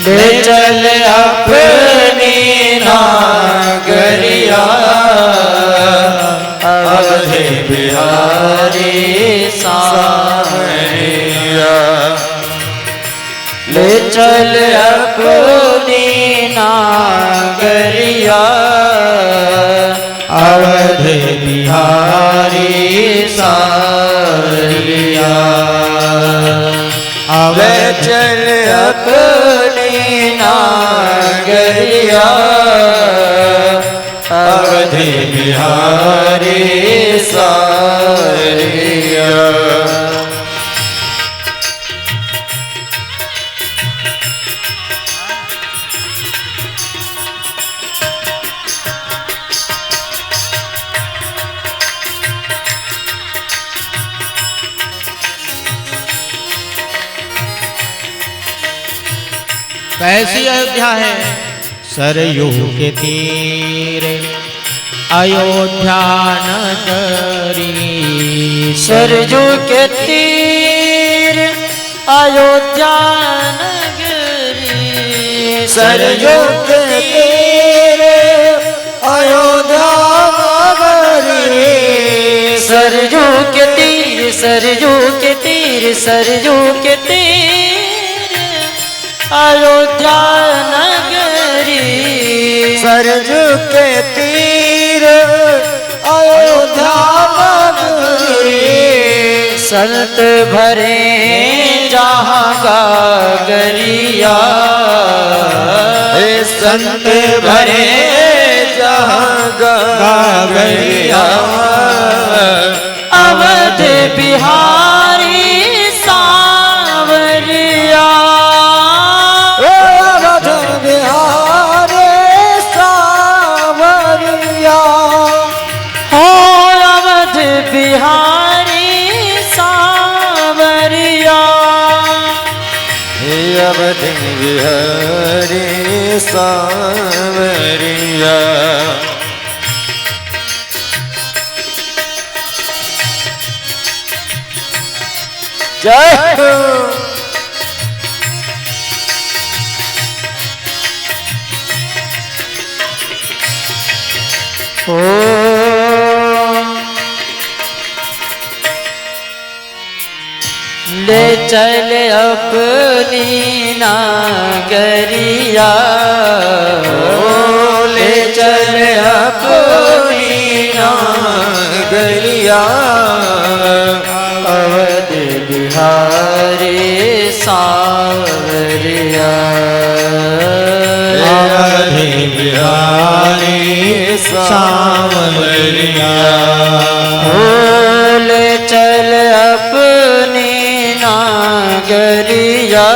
ले चल अपनी नागरिया, अवध बिहारी सांवरिया। ले चल अपनी नागरिया, अवध बिहारी सांवरिया। ले चल अपनी नागरिया, अवध बिहारी सांवरिया। कैसी अयोध्या है? सरयू के तीर अयोध्या नगरी, सरयू के तीर अयोध्या नगरी। सरयू के तीर अयोध्या नगरी। सरयू के तीर, सरयू के तीर, सरयू के तीर अयोध्या नगरी। सरयू के तीर अयोध्या नगरी। संत भरे जहाँ गागरिया, संत भरे जहाँ गागरिया। अवध बिहारी सांवरिया, अवध बिहारी सांवरिया। हो अवध बिहारी सांवरिया, अवध बिहारी सांवरिया। जय हो। ओ ले चल अपनी नागरिया, ले चल अपनी नागरिया। अवध बिहारी सांवरिया, अवध बिहारी सांवरिया। ले चल अपनी नागरिया,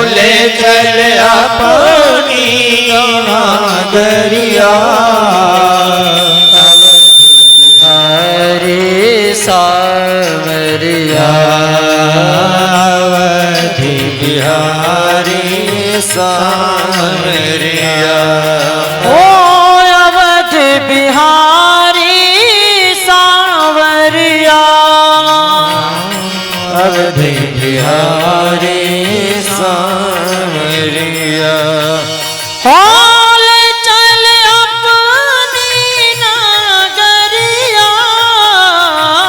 ले चल बिहारी सांवरिया। हाल चल अपनी नगरिया,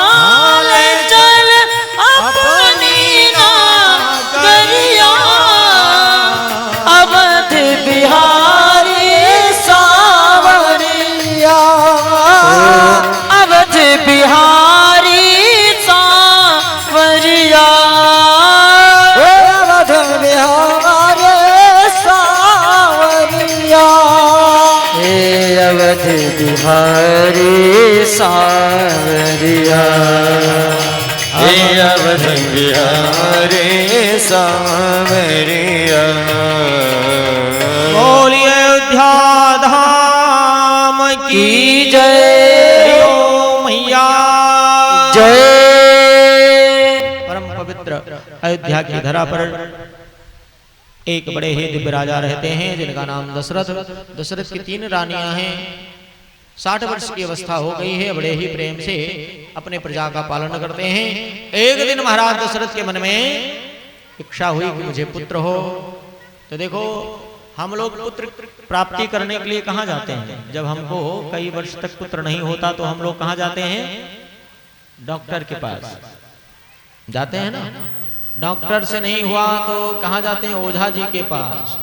हाल चल अपनी नगरिया, अवध बिहारी सांवरिया, अवध बिहारी सांवरिया, अवध बिहारी सांवरिया, हे अवध बिहारी सांवरिया, हे अवध बिहारी सांवरिया। बोलिए अयोध्या धाम की जय, ओ मैया जय। परम पवित्र अयोध्या की धरा पर एक बड़े ही दिव्य राजा रहते हैं जिनका नाम दशरथ। दशरथ की 3 रानियां हैं। 60 वर्ष की अवस्था हो गई है। बड़े ही प्रेम से अपने प्रजा का पालन करते हैं। एक दिन महाराज दशरथ के मन में इच्छा हुई कि मुझे पुत्र हो। तो देखो, हम लोग पुत्र प्राप्ति करने के लिए कहाँ जाते हैं? जब हमको कई वर्ष तक पुत्र नहीं होता तो हम लोग कहाँ जाते हैं? डॉक्टर के पास जाते हैं ना। डॉक्टर से नहीं हुआ तो कहाँ जाते हैं? ओझा जी के पास।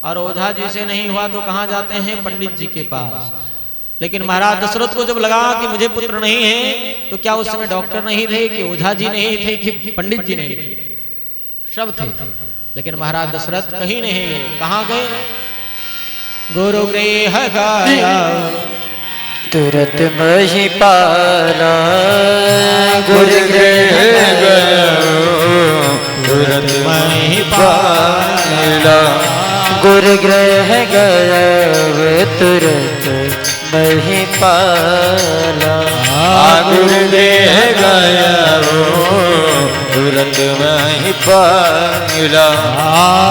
और ओझा जी से नहीं हुआ तो कहाँ जाते हैं? पंडित जी के पास। लेकिन महाराज दशरथ को जब लगा कि मुझे पुत्र नहीं है, तो क्या उस समय डॉक्टर नहीं थे, कि ओझा जी नहीं थे, कि पंडित जी नहीं थे? सब थे। लेकिन महाराज दशरथ कहीं नहीं गए। कहाँ गए? गुरु गृह गया तुरत महिपाला, गुरु गृह तुरंत महिपाला, गुरु गृह गए तुरत महिपाला, गुरु गृह गया तुरंत महिपाला,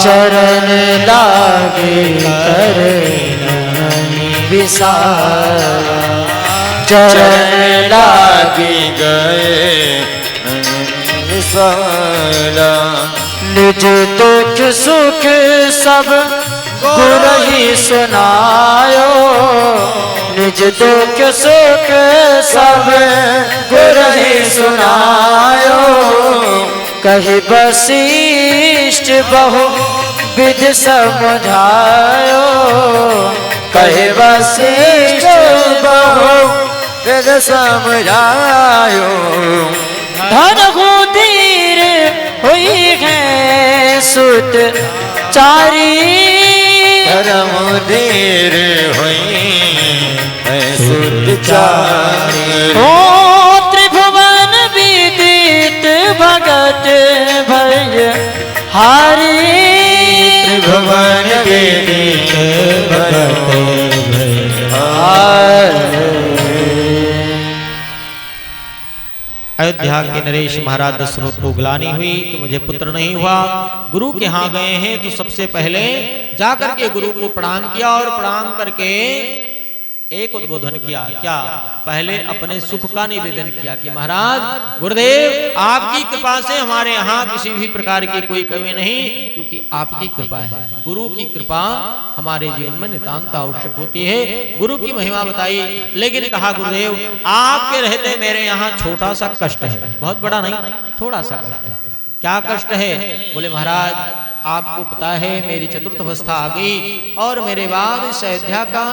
चरण लागे करे विसारा, चरण लागे गए विसाला, निज दुख सुख सब गुरु ही सुनायो, निज दुख सुख सब गुरु ही सुनायो, कही वशिष्ठ बहु विध समझायो, कही वशिष्ठ बहु वेद समझायो, धन धीर हुई है सुत चारी, धर्म धीर हुई है सुत चारी, ओ त्रिभुवन विदित भगत भय हारी, त्रिभुवन विदित भगत भय हारी। अयोध्या के नरेश महाराज दशरथ को ग्लानि हुई कि मुझे पुत्र नहीं हुआ। गुरु के यहाँ गए हैं तो सबसे पहले जाकर के गुरु को प्रणाम किया और प्रणाम करके एक उद्बोधन किया। क्या? पहले अपने सुख का निवेदन किया कि महाराज गुरुदेव, आपकी कृपा से हमारे यहाँ किसी भी प्रकार की कोई कमी नहीं, क्योंकि आपकी कृपा है। गुरु की कृपा हमारे जीवन में नितांत आवश्यक होती है। गुरु की महिमा बताई, लेकिन कहा गुरुदेव आपके रहते मेरे यहाँ छोटा सा कष्ट है, बहुत बड़ा नहीं, थोड़ा सा कष्ट है। क्या कष्ट है? बोले महाराज आपको पता है मेरी चतुर्थ अवस्था आ गई और मेरे बाद इस अयोध्या का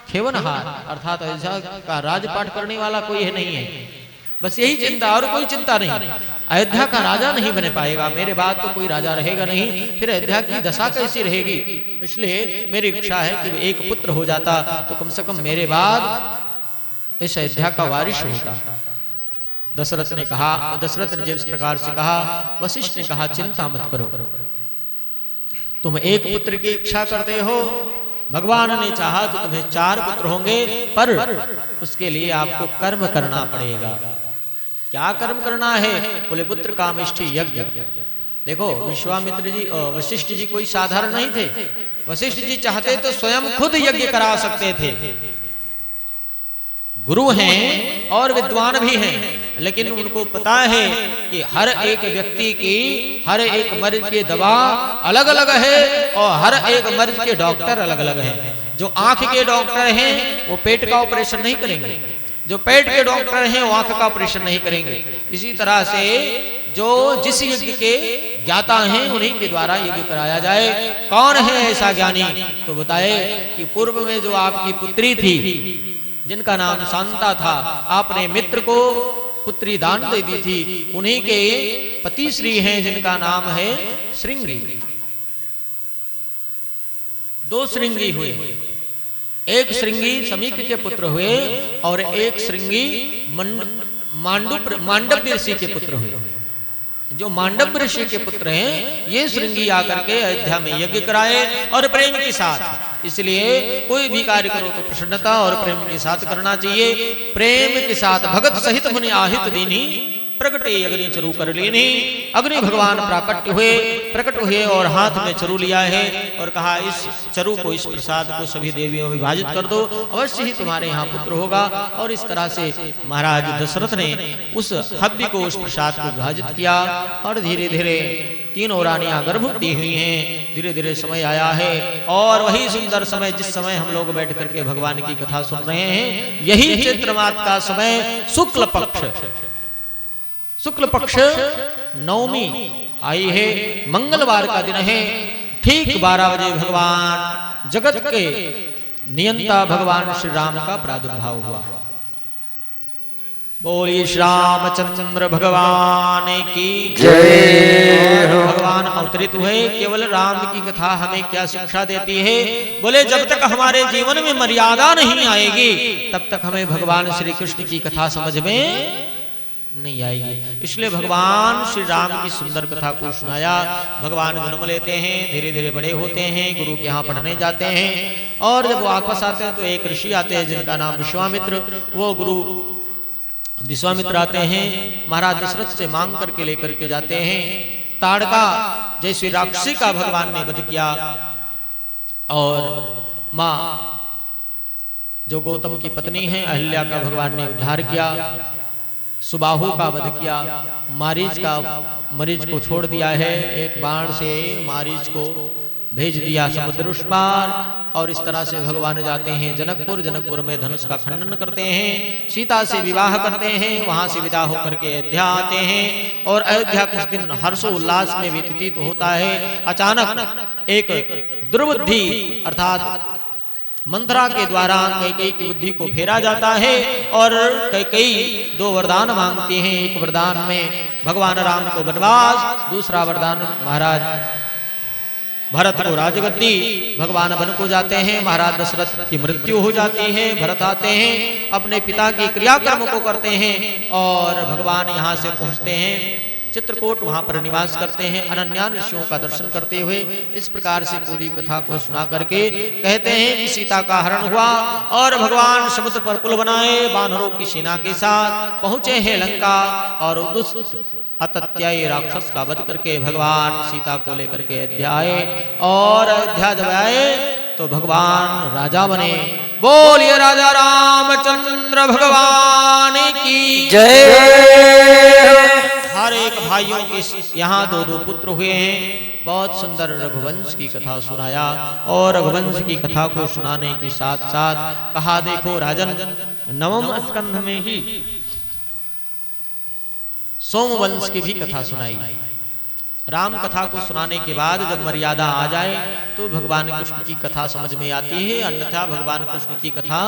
खेवनहार अर्थात अयोध्या का राजपाट करने वाला कोई है नहीं है। बस यही चिंता और कोई चिंता नहीं। अयोध्या का राजा नहीं बन पाएगा, मेरे बाद तो कोई राजा रहेगा नहीं, फिर अयोध्या की दशा कैसी रहेगी। इसलिए मेरी इच्छा है कि एक पुत्र हो जाता तो कम से कम मेरे बाद इस अयोध्या का वारिश होता। दशरथ ने कहा, दशरथ ने जिस प्रकार से कहा, वशिष्ठ ने कहा चिंता मत करो, तुम एक पुत्र की इच्छा करते हो, भगवान ने चाहा तो तुम्हें 4 पुत्र होंगे, पर उसके लिए आपको कर्म करना पड़ेगा। क्या कर्म करना है? बोले पुत्र कामेष्टि यज्ञ। देखो विश्वामित्र जी और वशिष्ठ जी कोई साधारण नहीं थे। वशिष्ठ जी चाहते तो स्वयं खुद यज्ञ करा सकते थे, गुरु हैं और विद्वान भी हैं, लेकिन उनको पता है कि हर एक व्यक्ति की हर एक मरीज की दवा अलग अलग है और हर एक मरीज के डॉक्टर अलग अलग हैं। जो आंख के डॉक्टर हैं वो पेट का ऑपरेशन नहीं करेंगे, जो पेट के डॉक्टर हैं वो आंख का ऑपरेशन नहीं करेंगे। इसी तरह से जो जिस यज्ञ के ज्ञाता हैं उन्हीं के द्वारा यज्ञ कराया जाए। कौन है ऐसा ज्ञानी? तो बताए कि पूर्व में जो आपकी पुत्री थी जिनका नाम शांता था, आपने मित्र को पुत्री दान दे दी थी, उन्हीं के पति श्री हैं जिनका नाम है श्रृंगी। दो श्रृंगी हुए, एक श्रृंगी समीक के पुत्र हुए और एक श्रृंगी मांडव्य ऋषि के पुत्र हुए। जो मांडव्य ऋषि के पुत्र हैं ये श्रृंगी आकर के अयोध्या में यज्ञ कराए और प्रेम के साथ। इसलिए कोई भी कार्य करो तो प्रसन्नता और प्रेम के साथ करना चाहिए। प्रेम के साथ भगत सहित मुनि आहित दीनी प्रकटे अग्नि चरु कर लेनी। अग्नि भगवान प्रकट हुए और हाथ में चरु लिया है और कहा इस चरु को, इस प्रसाद को सभी देवियों में विभाजित कर दो, अवश्य ही तुम्हारे यहाँ पुत्र होगा। और इस तरह से महाराज दशरथ ने उस हव्य को, उस प्रसाद को विभाजित किया और धीरे धीरे तीनों रानियां गर्भवती हुई हैं। धीरे धीरे समय आया है और वही सुंदर समय जिस समय हम लोग बैठ करके भगवान की कथा सुन रहे हैं, यही चैत्र मास का समय शुक्ल पक्ष नवमी आई है, मंगलवार का दिन है। ठीक 12 बजे भगवान जगत के नियंता भगवान श्री राम का प्रादुर्भाव हुआ। बोलिए श्री रामचंद्र भगवान की जय। भगवान अवतरित हुए। केवल राम की कथा हमें क्या शिक्षा देती है? बोले जब तक हमारे जीवन में मर्यादा नहीं आएगी तब तक हमें भगवान श्री कृष्ण की कथा समझ में नहीं आएगी। इसलिए भगवान श्री राम की सुंदर कथा को सुनाया। भगवान जन्म लेते हैं, धीरे धीरे बड़े होते हैं, गुरु के यहाँ पढ़ने जाते हैं और जब वापस आते हैं तो एक ऋषि आते हैं जिनका नाम विश्वामित्र। वो गुरु विश्वामित्र आते हैं, महाराज दशरथ से मांग करके लेकर के जाते हैं। ताड़का जैसे राक्षसी का भगवान ने वध किया और माँ जो गौतम की पत्नी है अहिल्या का भगवान ने उद्धार किया। सुबाहु का वध किया। मरीज को छोड़ दिया है, एक बाण से मारीच को भेज दिया समुद्र उस पार। और इस तरह से भगवान जाते हैं जनकपुर में धनुष का खंडन करते हैं, सीता से विवाह करते हैं, वहां से विदा होकर के अयोध्या आते हैं। और अयोध्या कुछ दिन हर्षोल्लास में व्यतीत होता है। अचानक एक दुर्बुद्धि अर्थात मंत्रा के द्वारा कैकेयी की बुद्धि को फेरा जाता है और कैकेयी 2 वरदान मांगती हैं। एक वरदान में भगवान राम को वनवास, दूसरा वरदान महाराज भरत को राजगद्दी। भगवान वन को जाते हैं, महाराज दशरथ की मृत्यु हो जाती है। भरत आते हैं, अपने पिता की क्रियाकर्म को करते हैं और भगवान यहाँ से पहुँचते हैं चित्रकूट, वहां पर निवास करते हैं अनन्या ऋषियों का दर्शन करते हुए। इस प्रकार से पूरी कथा को सुना करके कहते हैं कि सीता का हरण हुआ और भगवान समुद्र पर पुल बनाए, वानरों की सेना के साथ पहुंचे हैं लंका और दुष्ट अतत्यायी राक्षस का वध करके भगवान सीता को लेकर के अयोध्या आए। और अयोध्या जब आए तो भगवान राजा बने। बोलिए राजा रामचंद्र भगवान की जय। हर एक भाइयों के यहाँ 2-2 पुत्र हुए हैं। बहुत सुंदर रघुवंश की कथा सुनाया और रघुवंश की कथा को सुनाने के साथ साथ कहा देखो राजन, 9वें स्कंध में ही सोमवंश की भी कथा सुनाई। राम कथा को सुनाने के बाद जब मर्यादा आ जाए तो भगवान कृष्ण की कथा समझ में आती है, अन्यथा भगवान कृष्ण की कथा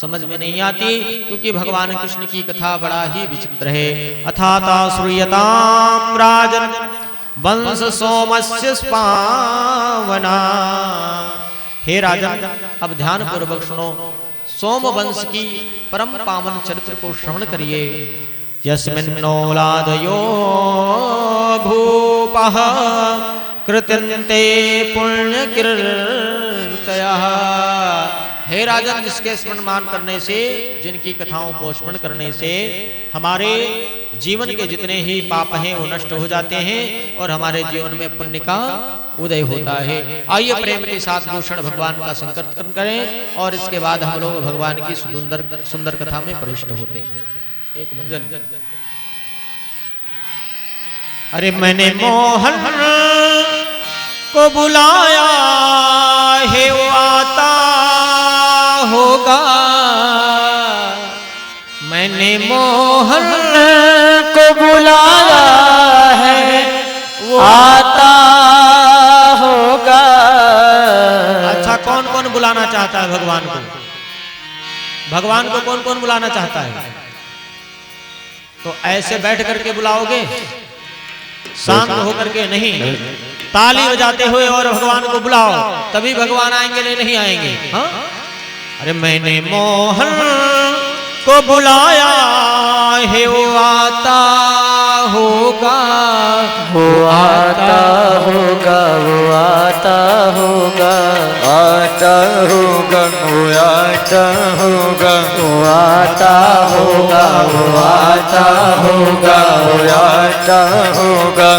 समझ में नहीं आती, क्योंकि भगवान कृष्ण की कथा बड़ा ही विचित्र है। अथाता श्रूयताम राजन वंश सोमस्य पावना। हे राजन, अब ध्यान पूर्वक सुनो, सोम वंश की परम पावन चरित्र को श्रवण करिए। यस्मिन्नोलादयो भूपः कृत्यन्ते पुण्यकीर्तयः। हे राजन, जिसके स्मरण करने से, जिनकी कथाओं को स्मरण करने से हमारे जीवन के जितने ही पाप हैं वो नष्ट हो जाते हैं और हमारे जीवन में पुण्य का उदय होता है। आइए प्रेम के साथ भूषण भगवान का संकीर्तन करें और इसके बाद हम लोग भगवान की सुंदर कथा में प्रविष्ट होते हैं। एक भजन। अरे मैंने मोहन को बुलाया है वो आता होगा, मैंने मोहन को बुलाया है वो आता होगा। अच्छा, कौन कौन बुलाना चाहता है भगवान को? भगवान को कौन कौन बुलाना चाहता है? तो ऐसे बैठ करके बुलाओगे, शांत होकर के नहीं, ताली बजाते हुए और भगवान को बुलाओ, तभी भगवान आएंगे, नहीं आएंगे। हाँ? अरे मैंने मोहन को बुलाया है वो आता होगा, वो आता होगा, वो आता होगा, आता होगा, वो आता होगा, वो आता होगा, वो आता होगा, वो आता होगा,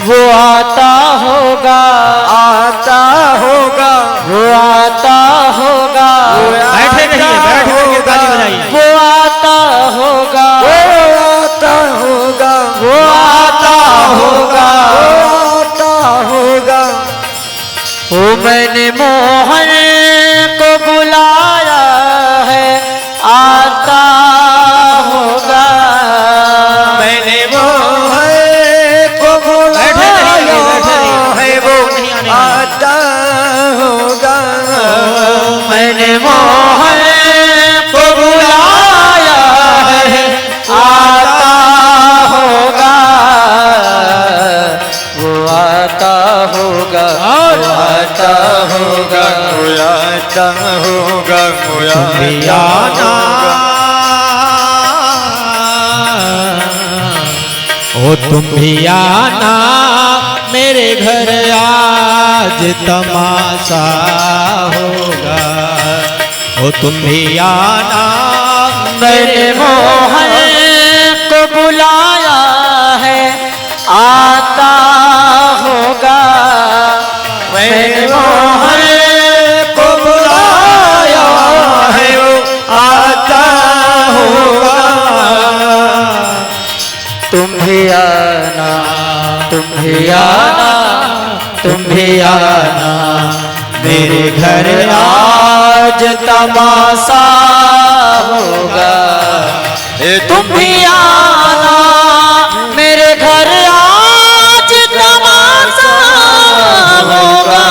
वो आता होगा, आता होगा, वो आता होगा। बैठे रहिए, बैठ करके ताली बजाइए। वो आता होगा, वो आता होगा, वो आता होगा, आता होगा। वो मैंने मोहन को बुलाया है, आता होगा। मैंने मोहन को बुलाया है, वो आता होगा। मैंने मोहन को बुलाया है, आता होगा, वो आता होगा, वो आता होगा, वो आता होगा, वो आता होगा। ओ तुम भी आना मेरे घर, आज तमाशा होगा। ओ तुम भी आना मैंने मोहन को बुलाया है, आता होगा। मैंने मोहन को बुलाया है, वो आता होगा। तुम भी आना, तुम भी आना, तुम भी आना मेरे घर, आज तमाशा होगा। तुम भी आना मेरे घर, आज तमाशा होगा।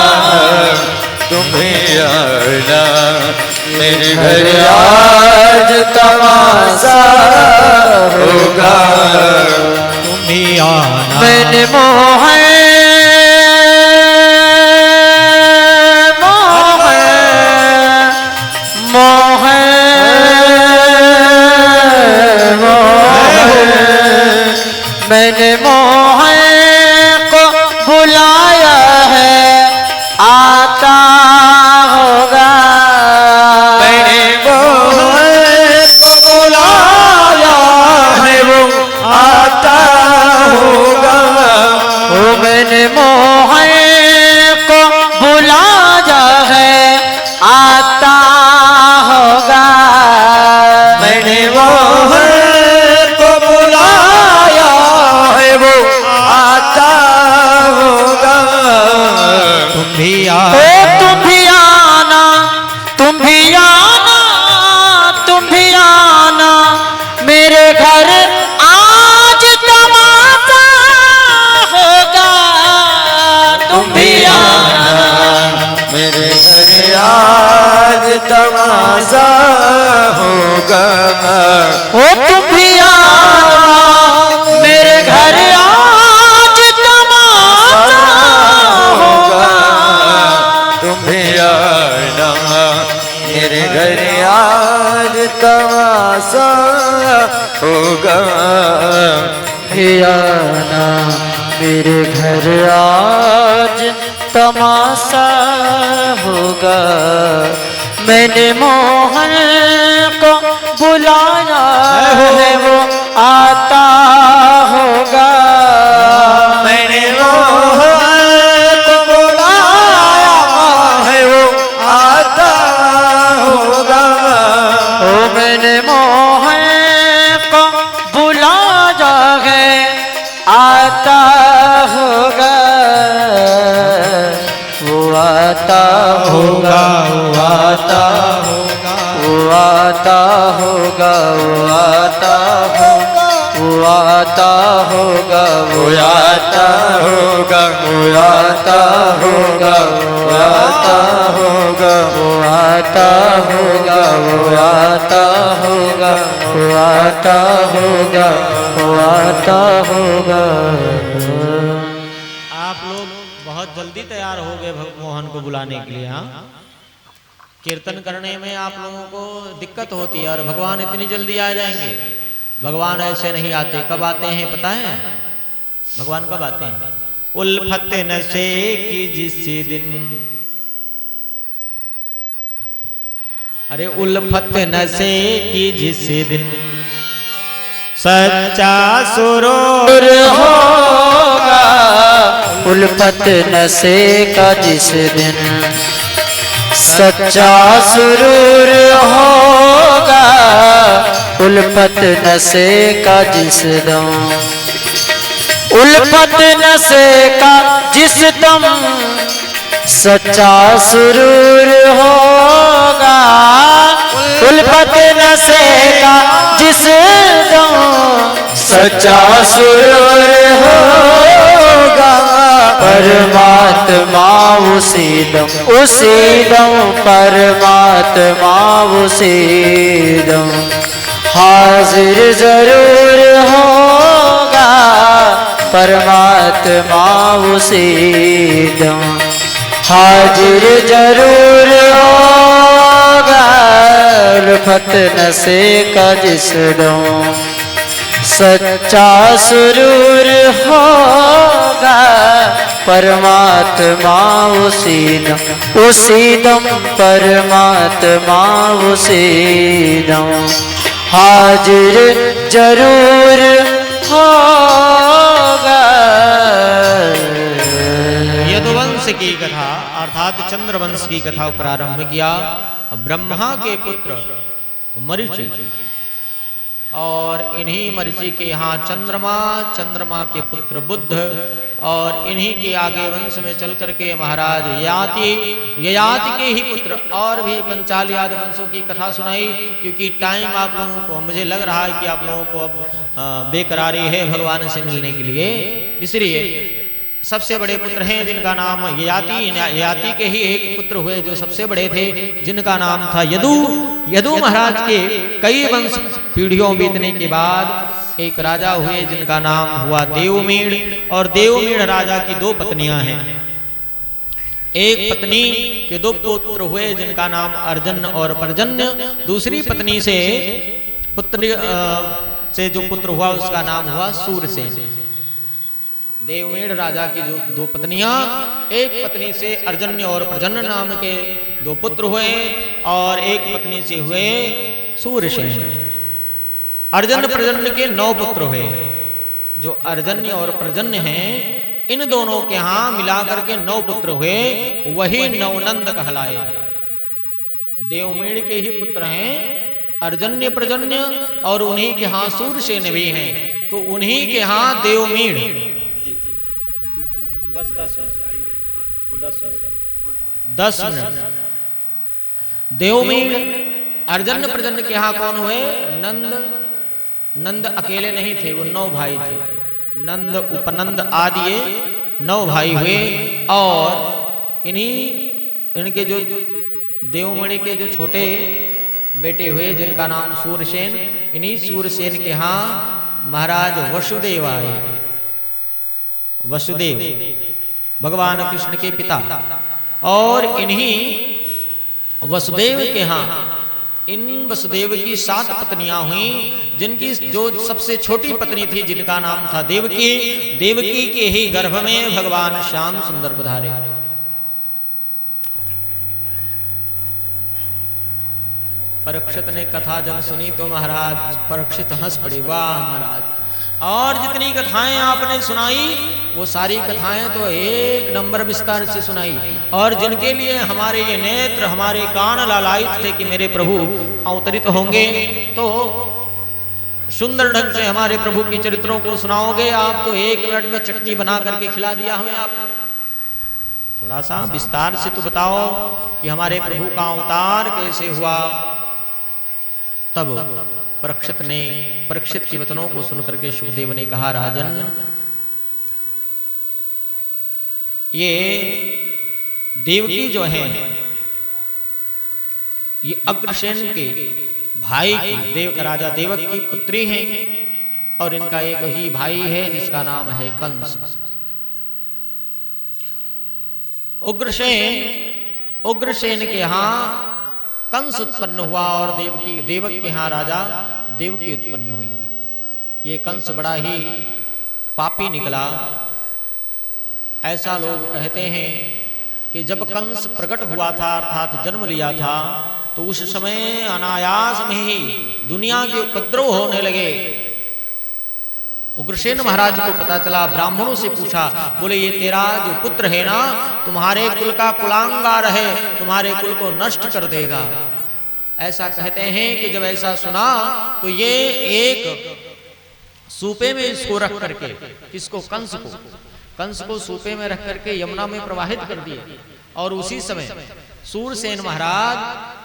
तुम भी आना मेरे घर, आज तमाशा होगा। तुम भी आना। मैंने मोहन मैंने मोहन को बुलाया है, आता होगा। मैंने मोहन को बुलाया है, वो आता होगा। ओ मैंने मोहन को बुलाया है, आता होगा। मैंने मोहन को बुलाया है, वो आता होगा। तुम भी ओ आना। तुम भी आना, तुम भी आना, तुम भी आना मेरे घर, आज तमाशा होगा। तुम भी आना मेरे घर, आज तमाशा होगा। ओ तुम भी आना मेरे घर, आज तमाशा होगा। तुम भी आना मेरे घर, आज तमाशा होगा। भी आना मेरे घर, आज तमाशा होगा। मैंने मोहन को बुलाया है, वो आता होगा। मैंने मोहन को बुलाया है, वो आता होगा। ओ मैंने आता होगा, वो आता होगा, वो आता होगा, वो आता होगा, वो आता होगा, वो आता होगा, वो आता होगा, वो आता होगा, वो आता होगा, वो आता होगा, वो आता होगा, वो आता होगा। आप लोग बहुत जल्दी तैयार हो गए मोहन को बुलाने के लिए। हाँ, कीर्तन करने में आप लोगों को दिक्कत होती है और भगवान इतनी जल्दी आ जाएंगे। भगवान ऐसे नहीं आते। कब आते हैं पता है? भगवान कब आते हैं? उल्फत नशे की जिस दिन, अरे उल्फत नशे की जिस दिन सच्चा सुरूर होगा, उल्फत नशे का जिस दिन सच्चा सुरूर होगा, उल्फत नशे का जिस दम, उल्फत नशे का जिस दम सच्चा सुरूर होगा, उल्फत नशे का जिस दम सच्चा सुरूर होगा, परमात्मा उसी दम परमात्मा उसी दम हाजिर जरूर होगा, परमात्मा उसी दम हाजिर जरूर होगा, उल्फत नशे का जिस दम सच्चा सुरूर होगा, परमात्मा उसी दम परमात्मा उसी दम हाजिर जरूर होगा। यदुवंश की कथा अर्थात चंद्रवंश की कथा प्रारंभ किया। ब्रह्मा के पुत्र मरीचि और इन्हीं मरीचि के यहाँ चंद्रमा के पुत्र बुद्ध और इन्हीं के आगे वंश में चल करके महाराज ययाति के ही पुत्र और भी पंचाल आदि वंशों की कथा सुनाई। क्योंकि टाइम आप लोगों को, मुझे लग रहा है कि आप लोगों को अब बेकरारी है भगवान से मिलने के लिए, इसलिए सबसे बड़े पुत्र हैं जिनका नाम ययाति के ही एक पुत्र हुए जो सबसे बड़े थे, जिनका नाम था यदु महाराज के कई वंश पीढ़ियों बीतने के बाद एक राजा हुए जिनका नाम हुआ देवमीड़। और देवमीड़ राजा की दो पत्नियां हैं। एक पत्नी के दो पुत्र हुए जिनका नाम अर्जन और पर्जन्य। दूसरी पत्नी से जो पुत्र हुआ उसका नाम हुआ सूरसेन। देवमेड़ राजा की जो दो पत्नियां, एक पत्नी से अर्जन्य और पर्जन्य नाम के दो पुत्र हुए और एक पत्नी से हुए सूरसेन। अर्जन्य पर्जन्य के 9 पुत्र हुए। जो अर्जन्य और पर्जन्य हैं इन दोनों के यहाँ मिलाकर के 9 पुत्र हुए, वही नवनंद कहलाए। देवमेड़ के ही पुत्र हैं अर्जन्य पर्जन्य और उन्हीं के यहाँ सूरसेन भी हैं, तो उन्हीं के यहाँ देवमेड़। बस 10 मिनट। देवमेड़ अर्जन्य पर्जन्य के यहाँ कौन हुए? नंद अकेले नहीं थे, वो 9 भाई थे। नंद उपनंद आदि 9 भाई हुए। और इनके जो देवमणि के जो छोटे बेटे हुए जिनका नाम सूरसेन, इन्हीं सूरसेन के यहाँ महाराज वसुदेव आए। वसुदेव भगवान कृष्ण के पिता। और इन्हीं वसुदेव के यहाँ इन वसुदेव की 7 पत्नियां हुई, जिनकी जो सबसे छोटी पत्नी थी जिनका नाम था देवकी। देवकी के ही गर्भ में भगवान श्याम सुंदर पधारे। परीक्षित ने कथा जब सुनी तो महाराज परीक्षित हंस पड़े। वाह महाराज, और जितनी कथाएं आपने सुनाई वो सारी कथाएं तो एक नंबर विस्तार से सुनाई। और जिनके लिए हमारे ये नेत्र हमारे कान लालायित थे कि मेरे प्रभु अवतरित होंगे, तो सुंदर ढंग से हमारे प्रभु के चरित्रों को सुनाओगे आप, तो 1 मिनट में चटनी बना करके खिला दिया हमें आपने। थोड़ा सा विस्तार से तो बताओ कि हमारे प्रभु का अवतार कैसे हुआ। तब परीक्षित के वचनों को सुनकर के सुखदेव ने कहा, राजन, ये देवकी जो है ये अग्रसेन के भाई की राजा देवक की पुत्री हैं और इनका एक ही भाई है जिसका नाम है कंस। उग्रसेन के यहाँ कंस उत्पन्न हुआ और देवक के यहाँ राजा देवकी उत्पन्न हुई। ये कंस बड़ा ही पापी निकला। ऐसा लोग कहते हैं कि जब कंस प्रकट हुआ था अर्थात जन्म लिया था तो उस समय अनायास में ही दुनिया के उपद्रव होने लगे। उग्रसेन महाराज को पता चला, ब्राह्मणों से पूछा, बोले ये तेरा जो पुत्र है ना, तुम्हारे कुल का कुलांगार है, तुम्हारे कुल को नष्ट कर देगा। ऐसा कहते हैं कि जब ऐसा सुना तो ये एक सूपे में इसको रख करके, किसको, कंस को सूपे में रख करके यमुना में प्रवाहित कर दिए। और उसी समय सूरसेन महाराज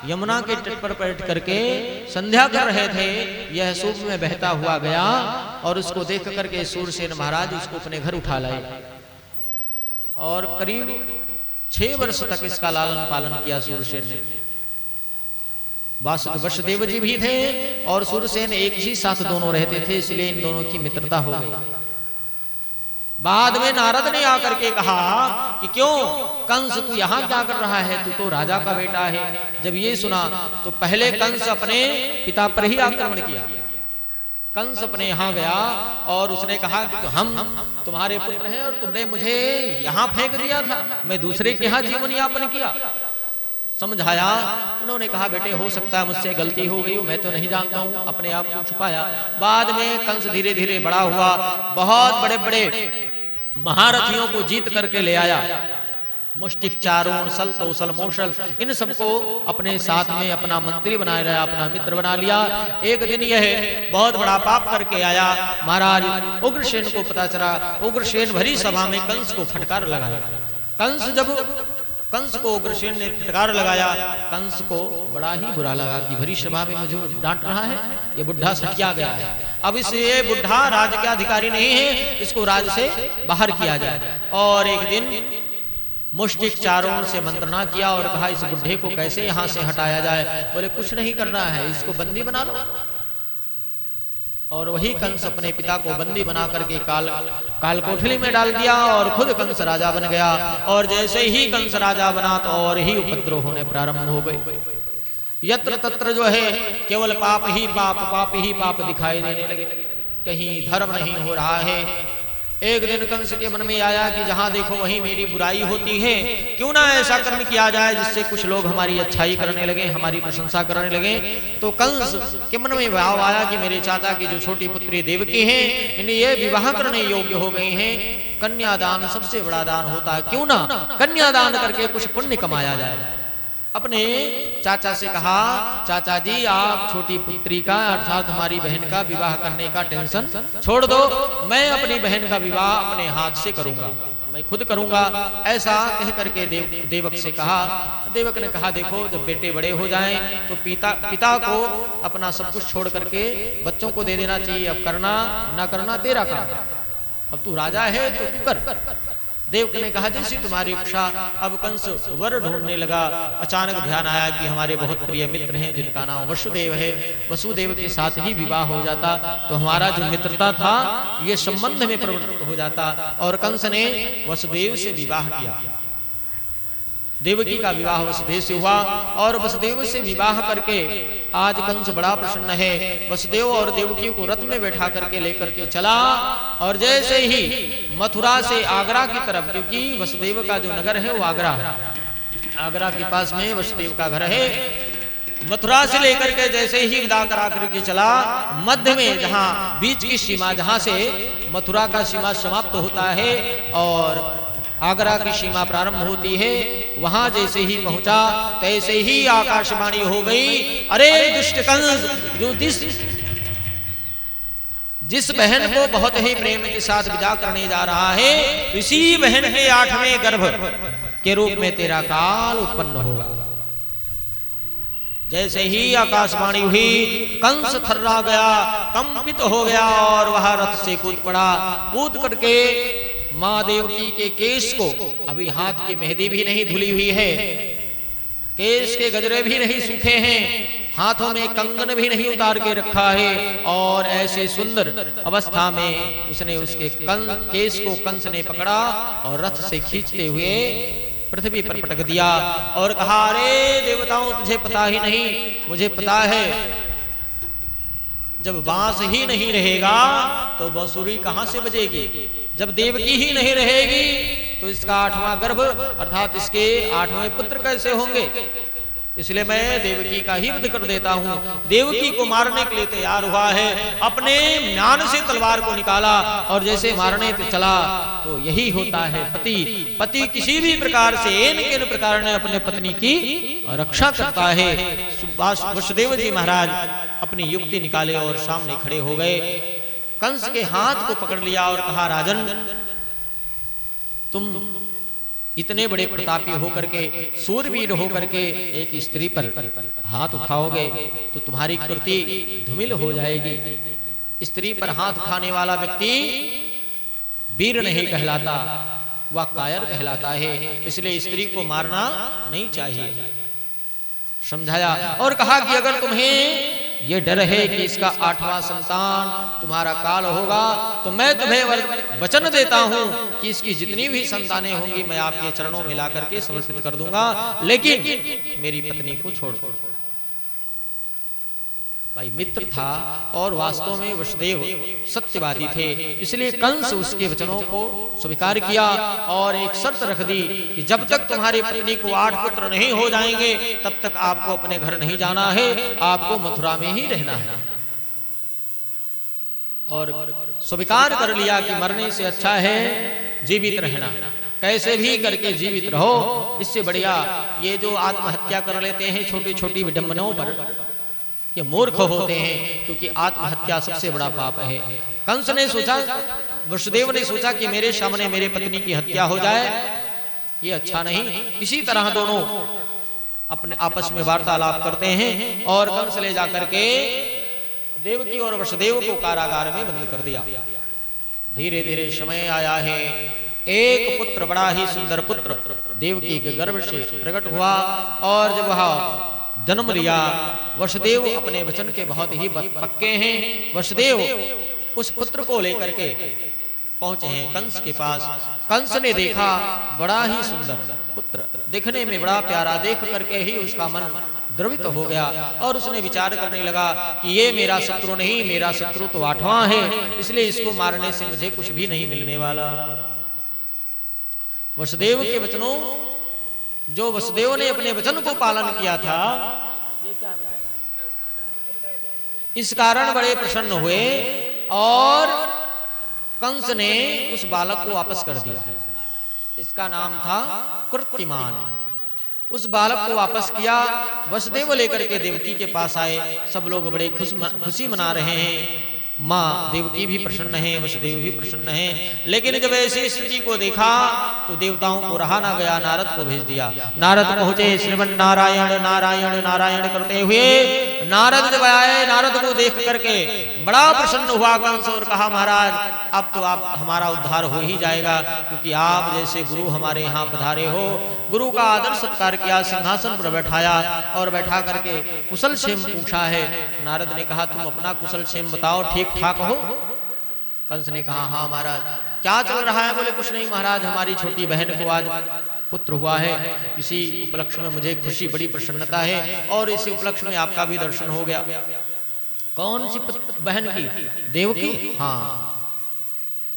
यमुना के तट पर बैठ करके संध्या कर रहे थे। यह सूप में बहता हुआ गया और उसको देख करके सूरसेन महाराज उसको अपने घर उठा लाए और करीब 6 वर्ष तक इसका लालन पालन किया सूरसेन ने। वसुदेव जी भी थे और सूरसेन एक ही साथ दोनों रहते थे, इसलिए इन दोनों की मित्रता हो गई। बाद में नारद ने आकर के कहा कि क्यों कंस तू यहाँ क्या कर रहा है, तू तो राजा का बेटा है। जब ये सुना तो पहले कंस अपने पिता पर ही आक्रमण किया। कंस अपने यहाँ गया और उसने कहा कि तो हम तुम्हारे पुत्र हैं और तुमने मुझे यहाँ फेंक दिया था, मैं दूसरे के यहाँ जीवन यापन किया। समझाया, उन्होंने कहा बेटे हो सकता है मुझसे गलती हो गई, मैं तो नहीं जानता हूँ, अपने आप को छुपाया। बाद में कंस धीरे धीरे बड़ा हुआ, बहुत बड़े बड़े महारथियों को जीत करके ले आया। मुष्टिक, चारों, सल, तोसल, मौसल, इन सबको अपने साथ में अपना मंत्री बनाया रहा, अपना मित्र बना लिया। एक दिन यह बहुत बड़ा पाप करके आया। महाराज उग्रसेन को पता चला। उग्रसेन भरी सभा में कंस को फटकार लगाया। कंस को उग्रसेन ने फटकार लगाया। कंस को बड़ा ही बुरा लगा कि भरी सभा में मुझे डांट रहा है, ये बुढ़ा सटिया गया है। अब इस ये बुढ़ा राज्य के अधिकारी नहीं है, इसको राज्य से बाहर किया जाए। और एक दिन मुष्टिक चारों से मंत्रणा किया और कहा इस बुढ़े को कैसे यहाँ से हटाया जाए। बोले कुछ नहीं करना है, इसको बंदी बना लो। और वही कंस अपने पिता को बंदी बना करके काल कोठरी में डाल दिया और खुद कंस राजा बन गया। और जैसे ही कंस राजा बना तो और ही उपद्रव होने प्रारंभ हो गए। यत्र तत्र जो है केवल पाप ही पाप दिखाई देने लगे, कहीं धर्म नहीं हो रहा है। एक दिन कंस के मन में आया कि जहां देखो वहीं मेरी बुराई होती है, क्यों ना ऐसा कर्म किया जाए जिससे कुछ लोग हमारी अच्छाई करने लगे, हमारी प्रशंसा करने लगे। तो कंस के मन में भाव आया कि मेरे चाचा की जो छोटी पुत्री देवकी है, इन्हें ये विवाह करने योग्य हो गई हैं। कन्यादान सबसे बड़ा दान होता है, क्यों ना कन्यादान करके कुछ पुण्य कमाया जाए। अपने चाचा से कहा, चाचा जी आप छोटी पुत्री का अर्थात हमारी बहन का विवाह करने का टेंशन छोड़ दो, मैं अपनी बहन का विवाह अपने हाथ से करूंगा, मैं खुद करूंगा। ऐसा कह करके देवक से कहा। देवक ने कहा देखो जब बेटे बड़े हो जाएं तो पिता को अपना सब कुछ छोड़ करके बच्चों को दे देना चाहिए। अब करना ना करना तेरा काम, अब तू राजा है तो तू कर। देवक ने कहा जैसी तुम्हारी इच्छा। अब कंस वर ढूंढने लगा। अचानक ध्यान आया कि हमारे बहुत प्रिय मित्र हैं जिनका नाम वसुदेव है, वसुदेव के साथ ही विवाह हो जाता तो हमारा जो मित्रता था ये संबंध में परिवर्तित हो जाता। और कंस ने वसुदेव से विवाह किया। देवकी का विवाह वसुदेव से हुआ और वसुदेव से विवाह करके आज कंस बड़ा प्रसन्न है। वसुदेव और देवकी को रथ में बैठा करके लेकर के चला और जैसे ही मथुरा से आगरा की तरफ, क्योंकि वसुदेव का जो नगर है वो आगरा है, आगरा के पास में वसुदेव का घर है। मथुरा से लेकर के जैसे ही विदा करा करके चला, मध्य में जहां बीच की सीमा, जहां से मथुरा का सीमा समाप्त होता है और आगरा की सीमा प्रारंभ होती है, वहां जैसे ही पहुंचा तैसे ही आकाशवाणी हो गई, अरे दुष्ट कंस, जो जिस बहन को बहुत ही प्रेम के साथ विदा करने जा रहा है, इसी बहन के 8वें गर्भ के रूप में तेरा काल उत्पन्न होगा। जैसे ही आकाशवाणी हुई, कंस थर्रा गया, कंपित हो गया और वह रथ से कूद पड़ा। कूद करके मां देवकी के केश को, अभी हाथ की मेहंदी भी नहीं धुली हुई है, केश के गजरे भी नहीं सूखे हैं, हाथों में कंगन भी नहीं उतार के रखा है, और ऐसे सुंदर अवस्था में उसने उसके केश को कंस ने पकड़ा और रथ से खींचते हुए पृथ्वी पर पटक दिया और कहा, अरे देवताओं, तुझे पता ही नहीं, मुझे पता है, जब बांस ही नहीं रहेगा तो बांसुरी कहां से बजेगी, जब देवकी ही नहीं रहेगी तो इसका 8वां गर्भ अर्थात इसके 8वें पुत्र कैसे होंगे, इसलिए मैं देवकी का ही वध कर देता हूं। देवकी को मारने के लिए तैयार हुआ है, अपने म्यान से तलवार को निकाला और जैसे मारने चला तो यही होता है पति। पति किसी भी प्रकार से इन प्रकार ने अपने पत्नी की रक्षा करता है। वसुदेव जी महाराज अपनी युक्ति निकाले और सामने खड़े हो गए, कंस के हाथ को पकड़ लिया और कहा, राजन, तुम इतने बड़े प्रतापी होकर के, सूरवीर होकर के एक स्त्री पर हाथ उठाओगे तो तुम्हारी कृति धूमिल हो जाएगी। स्त्री पर हाथ उठाने वाला व्यक्ति वीर नहीं कहलाता, वह कायर कहलाता है, इसलिए स्त्री को मारना नहीं चाहिए। समझाया और कहा कि अगर तुम्हें ये डर है कि इसका 8वां संतान तुम्हारा काल होगा तो मैं तुम्हें वचन देता हूं कि इसकी जितनी भी संतानें होंगी मैं आपके चरणों में ला करके समर्पित कर दूंगा, लेकिन मेरी पत्नी को छोड़ दो। भाई मित्र था और वास्तव में वसुदेव सत्यवादी थे, इसलिए कंस उसके वचनों को स्वीकार किया और एक शर्त रख दी कि जब तक तुम्हारी पत्नी को 8 पुत्र नहीं हो जाएंगे तब तक आपको अपने घर नहीं जाना है, आपको मथुरा में ही रहना है। और स्वीकार कर लिया कि मरने से अच्छा है जीवित रहना, कैसे भी करके जीवित रहो, इससे बढ़िया ये जो आत्महत्या कर लेते हैं छोटी छोटी विडंबनाओं पर, ये मूर्ख होते हैं, क्योंकि आत्महत्या सबसे बड़ा पाप है। कंस ने सोचा, वसुदेव ने सोचा कि मेरे सामने मेरे पत्नी की हत्या हो जाए, ये अच्छा नहीं। किसी तरह दोनों अपने आपस में वार्तालाप करते हैं और कंस ले जाकर के देवकी और वसुदेव को कारागार में बंद कर दिया। धीरे धीरे समय आया है, एक पुत्र, बड़ा ही सुंदर पुत्र देवकी के गर्भ से प्रकट हुआ और जब वह जन्म लिया, वसुदेव अपने वचन के बहुत ही पक्के हैं। वसुदेव उस पुत्र को लेकर के पहुंचे हैं कंस के पास। कंस ने देखा बड़ा ही सुंदर पुत्र, देखने में बड़ा प्यारा, देख करके ही उसका मन द्रवित हो गया और उसने विचार करने लगा कि ये मेरा शत्रु नहीं, मेरा शत्रु तो 8वां है, इसलिए इसको मारने से मुझे कुछ भी नहीं मिलने वाला। वसुदेव के वचनों, जो वसुदेव ने अपने वचन को पालन किया था, इस कारण बड़े प्रसन्न हुए और कंस ने उस बालक को वापस कर दिया। इसका नाम था कृत्यमान। उस बालक को वापस किया, वसुदेव लेकर के देवकी के पास आए। सब लोग बड़े खुशी मना रहे हैं, माँ देवकी भी प्रसन्न है, वसुदेव भी प्रसन्न है। लेकिन जब ऐसी स्थिति को देखा तो देवताओं को रहा ना गया, नारद को भेज दिया। नारद पहुंचे, श्रीमन नारायण नारायण नारायण करते हुए नारद जब आए, नारद को देख करके बड़ा प्रसन्न हुआ कंस और कहा, महाराज अब तो आप हमारा उद्धार हो ही जाएगा, क्योंकि आप जैसे गुरु हमारे यहाँ पधारे हो। गुरु का आदर सत्कार किया, सिंहासन पर बैठाया और बैठा करके कुशल क्षेम पूछा है। नारद ने कहा, तुम अपना कुशल क्षेम बताओ, ठीक ठाक हो? कंस ने कहा, हाँ महाराज। क्या चल रहा है? बोले कुछ नहीं महाराज, हमारी छोटी बहन को आज पुत्र हुआ है, इसी उपलक्ष्य में मुझे खुशी, बड़ी प्रसन्नता है और इसी उपलक्ष्य में आपका भी दर्शन हो गया। कौन सी बहन की? देवकी? हाँ।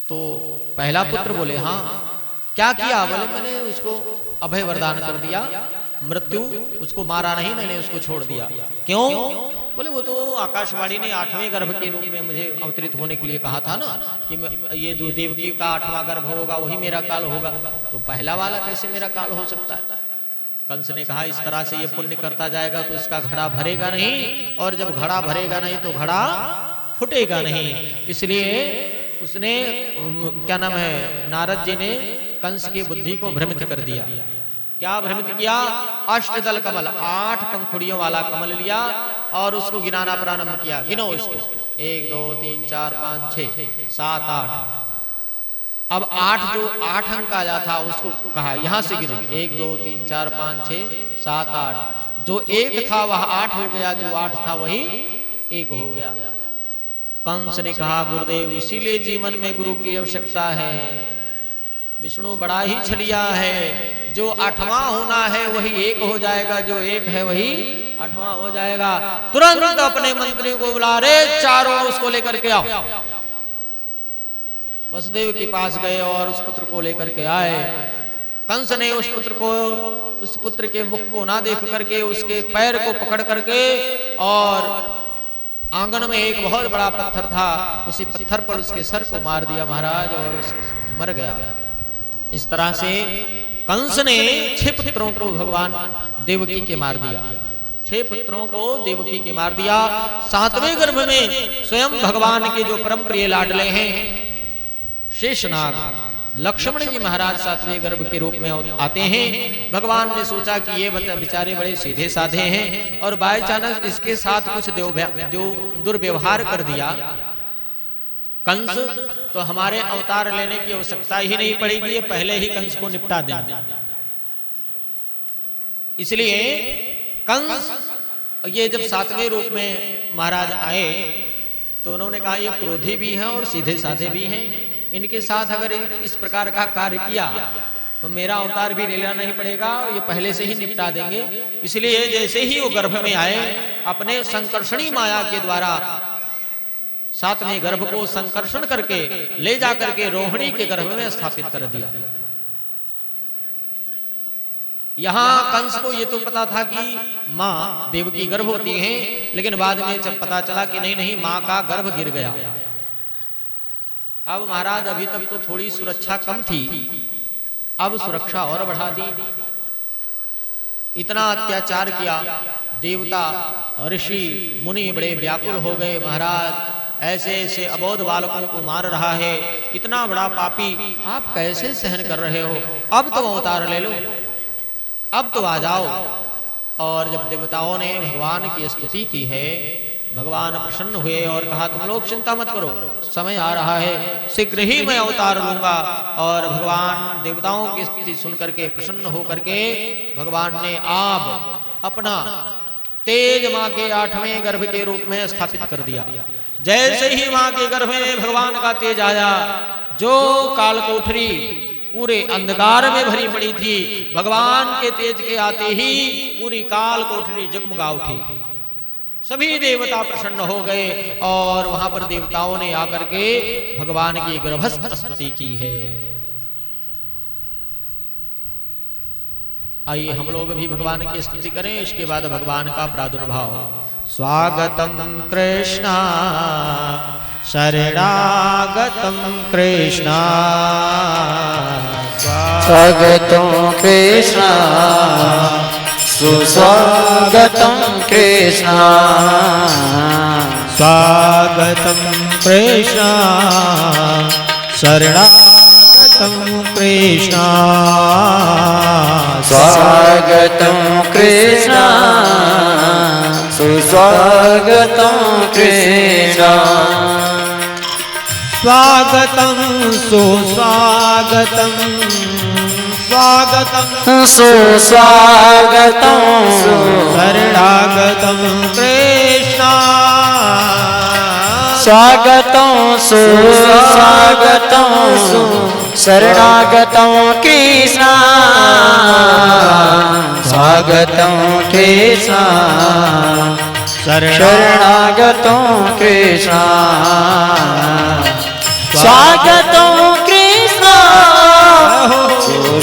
तो पहला पुत्र? बोले हाँ। क्या किया? बोले मैंने उसको अभय वरदान कर दिया, मृत्यु, उसको मारा नहीं, मैंने उसको छोड़ दिया। क्यों? बोले वो तो आकाशवाणी ने 8वें गर्भ के रूप में मुझे अवतरित होने के लिए कहा था ना, कि ये जो देवकी का 8वां गर्भ होगा वही मेरा काल होगा, तो पहला वाला कैसे मेरा काल हो सकता है? कंस ने कहा, इस तरह से ये पुण्य करता जाएगा तो इसका घड़ा भरेगा नहीं, और जब घड़ा भरेगा नहीं तो घड़ा फूटेगा नहीं। इसलिए उसने, क्या नाम है, नारद जी ने कंस की बुद्धि को भ्रमित कर दिया। क्या भ्रमित किया? अष्टदल कमल, 8 पंखुड़ियों वाला कमल लिया और उसको गिनाना प्रारंभ किया। गिनो इसको, 1 2 3 4 5 6 7 8। अब 8 जो 8 अंक आया था उसको कहा यहां से गिनो, 1 2 3 4 5 6 7 8। जो 1 था वह 8 हो गया, जो 8 था वही 1 हो गया। कंस ने कहा गुरुदेव इसीलिए जीवन में गुरु की आवश्यकता है। विष्णु बड़ा ही छलिया है, जो 8वां होना है वही 1 हो जाएगा, जो 1 है वही 8वां हो जाएगा। तुरंत अपने मंत्री को बुला रहे, चारों उसको लेकर के आओ। वसुदेव के पास गए और उस पुत्र को लेकर के आए। कंस ने उस पुत्र के मुख को ना देख करके उसके पैर को पकड़ करके, और आंगन में एक बहुत बड़ा पत्थर था, उसी पत्थर पर उसके सर को मार दिया महाराज, और मर गया। इस तरह से कंस ने 6 पुत्रों को भगवान देवकी के मार दिया। 6 पुत्रों को देवकी के मार दिया। 7वें गर्भ में स्वयं भगवान के जो परम प्रिय लाडले हैं शेषनाग लक्ष्मण जी महाराज 7वें गर्भ के रूप में आते हैं। भगवान ने सोचा कि ये बेचारे बड़े सीधे साधे हैं, और बाय चांस इसके साथ कुछ दुर्व्यवहार कर दिया कंस, तो हमारे अवतार लेने की आवश्यकता ही नहीं पड़ेगी, ये पहले ही कंस को निपटा देंगे। इसलिए कंस ये जब 7वें रूप में महाराज आए तो उन्होंने कहा ये क्रोधी भी हैं और सीधे साधे भी हैं, इनके साथ अगर इस प्रकार का कार्य किया तो मेरा अवतार भी लेना नहीं पड़ेगा, ये पहले से ही निपटा देंगे। इसलिए जैसे ही वो गर्भ में आए, अपने संकर्षणी माया के द्वारा 7वें गर्भ को संकर्षण करके ले जाकर के रोहिणी के गर्भ में स्थापित कर दिया। यहां कंस को ये तो पता था कि मां देवकी गर्भवती हैं, लेकिन बाद में जब पता चला कि नहीं मां का गर्भ गिर गया। अब महाराज अभी तक तो थोड़ी सुरक्षा कम थी, अब सुरक्षा और बढ़ा दी। इतना अत्याचार किया, देवता ऋषि मुनि बड़े व्याकुल हो गए। महाराज ऐसे ऐसे अबोध बालकों को मार रहा है, इतना बड़ा पापी आप कैसे सहन कर रहे हो? अब तो अवतार ले लो, अब तो आ जाओ। और जब देवताओं ने भगवान की स्तुति की है, भगवान प्रसन्न हुए और कहा तुम लोग चिंता मत करो, समय आ रहा है, शीघ्र ही मैं अवतार लूंगा। और भगवान देवताओं की स्तुति सुनकर के प्रसन्न होकर के भगवान ने आप अपना तेज मां के 8वें गर्भ के रूप में स्थापित कर दिया। जैसे ही मां के गर्भ में भगवान का तेज आया, जो कालकोठरी पूरे अंधकार में भरी पड़ी थी, भगवान के तेज के आते ही पूरी कालकोठरी जगमगा उठी। सभी देवता प्रसन्न हो गए और वहां पर देवताओं ने आकर के भगवान की गर्भस्थ स्तुति की है। आइए हम लोग भी भगवान की स्तुति करें, इसके बाद भगवान का प्रादुर्भाव। स्वागतम कृष्णा शरणागतम कृष्णा, स्वागतम कृष्णा सुस्वागतम कृष्णा, स्वागतम कृष्णा शरणागतम कृष्णा, स्वागतम कृष्णा सुस्वागतम कृष्णा, स्वागतम सुस्वागतम स्वागतम सुस्वागतम शरणागतम कृष्णा, स्वागतम सुस्वागतम शरणागतम कृष्णा, स्वागतम कृष्णा शरणागतम कृष्णा, स्वागतम कृष्णा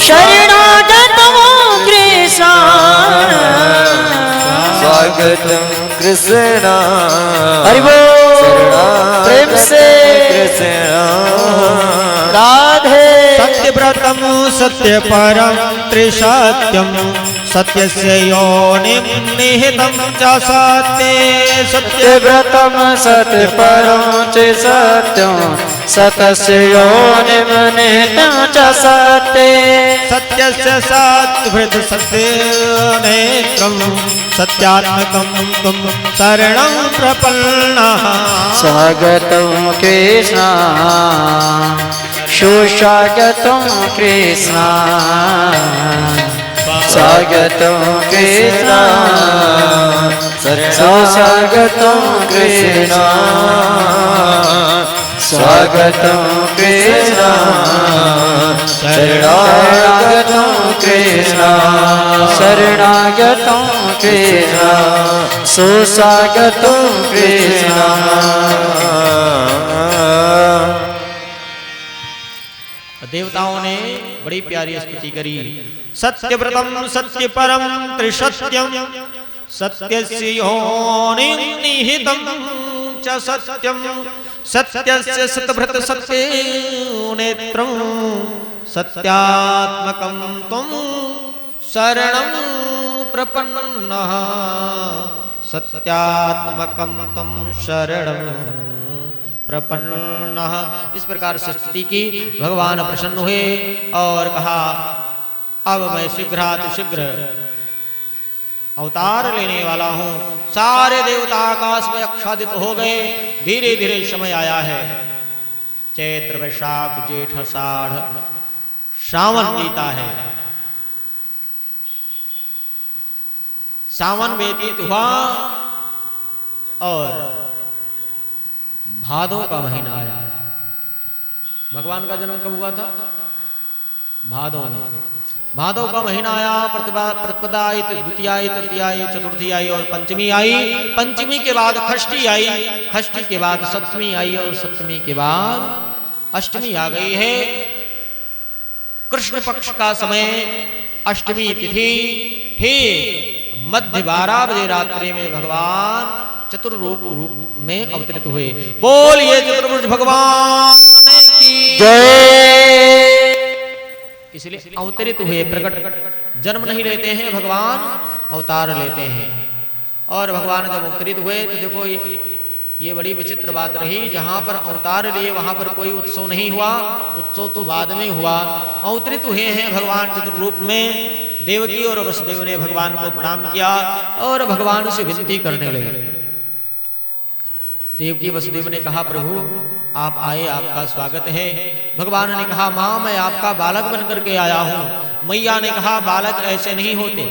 शरणागतम कृष्णा, स्वागतम कृष्णा। हरि बोल प्रेम से कृष्णा। राधे। सत्यव्रतम सत्य परम त्रिसत्यम सत्यस्य योनिं निहितं च सत्ये सत्यव्रतं सत्परं च सत्यं सतस्य योनिं निहितं च सत्ये सत्यस्य सत्भृत सत्यनेत्रं सत्यात्मकं त्वं शरणं प्रपन्नः स्वागतं कृष्ण सुस्वागतं कृष्ण स्वागतं कृष्ण सुस्वागतं कृष्ण स्वागतं कृष्ण शरणागतं कृष्ण शरणागतं कृष्ण सुस्वागतं कृष्ण। देवताओं ने बड़ी प्यारी स्तुति करी। सत्यव्रतम सत्य परम त्रिसत्यम सत्यस्य योनिं निहितं च सत्यम सत्यस्य सतभृत सत्यनेत्रं सत्यात्मकं त्वं शरणं प्रपन्नः सत्यात्मकं त्वं शरणं प्रपन्नः। इस प्रकार से स्तुति की। भगवान प्रसन्न हुए और कहा अब मैं शीघ्र अवतार लेने वाला हूं। सारे देवता आकाश में आच्छादित हो गए। धीरे धीरे समय आया है। चैत्र वैशाख जेठ आषाढ़ सावन बीता है। सावन व्यतीत हुआ और भादों का महीना आया। भगवान का जन्म कब हुआ था? भादों में। भादों का महीना आया। प्रतिपदा आई, द्वितीया आई, तृतीया आई, चतुर्थी आई और पंचमी आई। पंचमी के बाद षष्ठी आई, षष्ठी के बाद सप्तमी आई और सप्तमी के बाद अष्टमी आ गई है। कृष्ण पक्ष का समय अष्टमी तिथि ठीक मध्य 12 बजे रात्रि में भगवान चतुर्रूप में अवतरित हुए। बोलिए चतुर्भुज भगवान की जय। इसलिए अवतरित हुए, प्रकट जन्म नहीं लेते हैं भगवान, अवतार लेते हैं। और भगवान जब अवतरित हुए तो देखो ये बड़ी विचित्र बात रही। जहां पर अवतार लिए वहां पर कोई उत्सव नहीं हुआ। उत्सव तो बाद में हुआ। अवतरित हुए हैं भगवान चतुर्रूप में। देवकी और वसुदेव ने भगवान को प्रणाम किया और भगवान से विनती करने लगे। देवकी वसुदेव ने कहा प्रभु आप आए, आपका स्वागत है। भगवान ने कहा मां मैं आपका बालक बनकर के आया हूं। मैया ने कहा बालक ऐसे नहीं होते।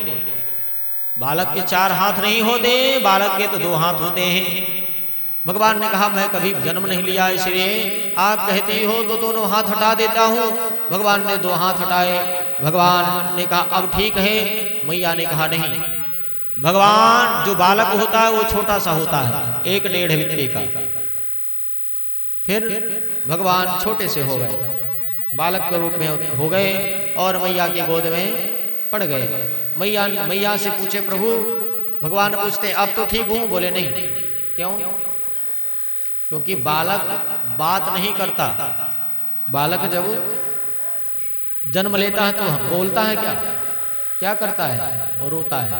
बालक के 4 हाथ नहीं होते, बालक के तो 2 हाथ होते हैं। भगवान ने कहा मैं कभी जन्म नहीं लिया, इसलिए आप कहती हो तो दोनों हाथ हटा देता हूं। भगवान ने 2 हाथ हटाए। भगवान ने कहा अब ठीक है। मैया ने कहा नहीं, भगवान जो बालक होता है वो छोटा सा होता है, 1-1.5 बित्ते का। फिर भगवान छोटे से हो गए, बालक के रूप में हो गए और मैया की गोद में पड़ गए। मैया से पूछे प्रभु, भगवान पूछते अब तो ठीक हूं? बोले नहीं। क्यों? क्योंकि बालक बात नहीं करता। बालक जब जन्म लेता है तो बोलता है क्या? क्या करता है? और रोता है।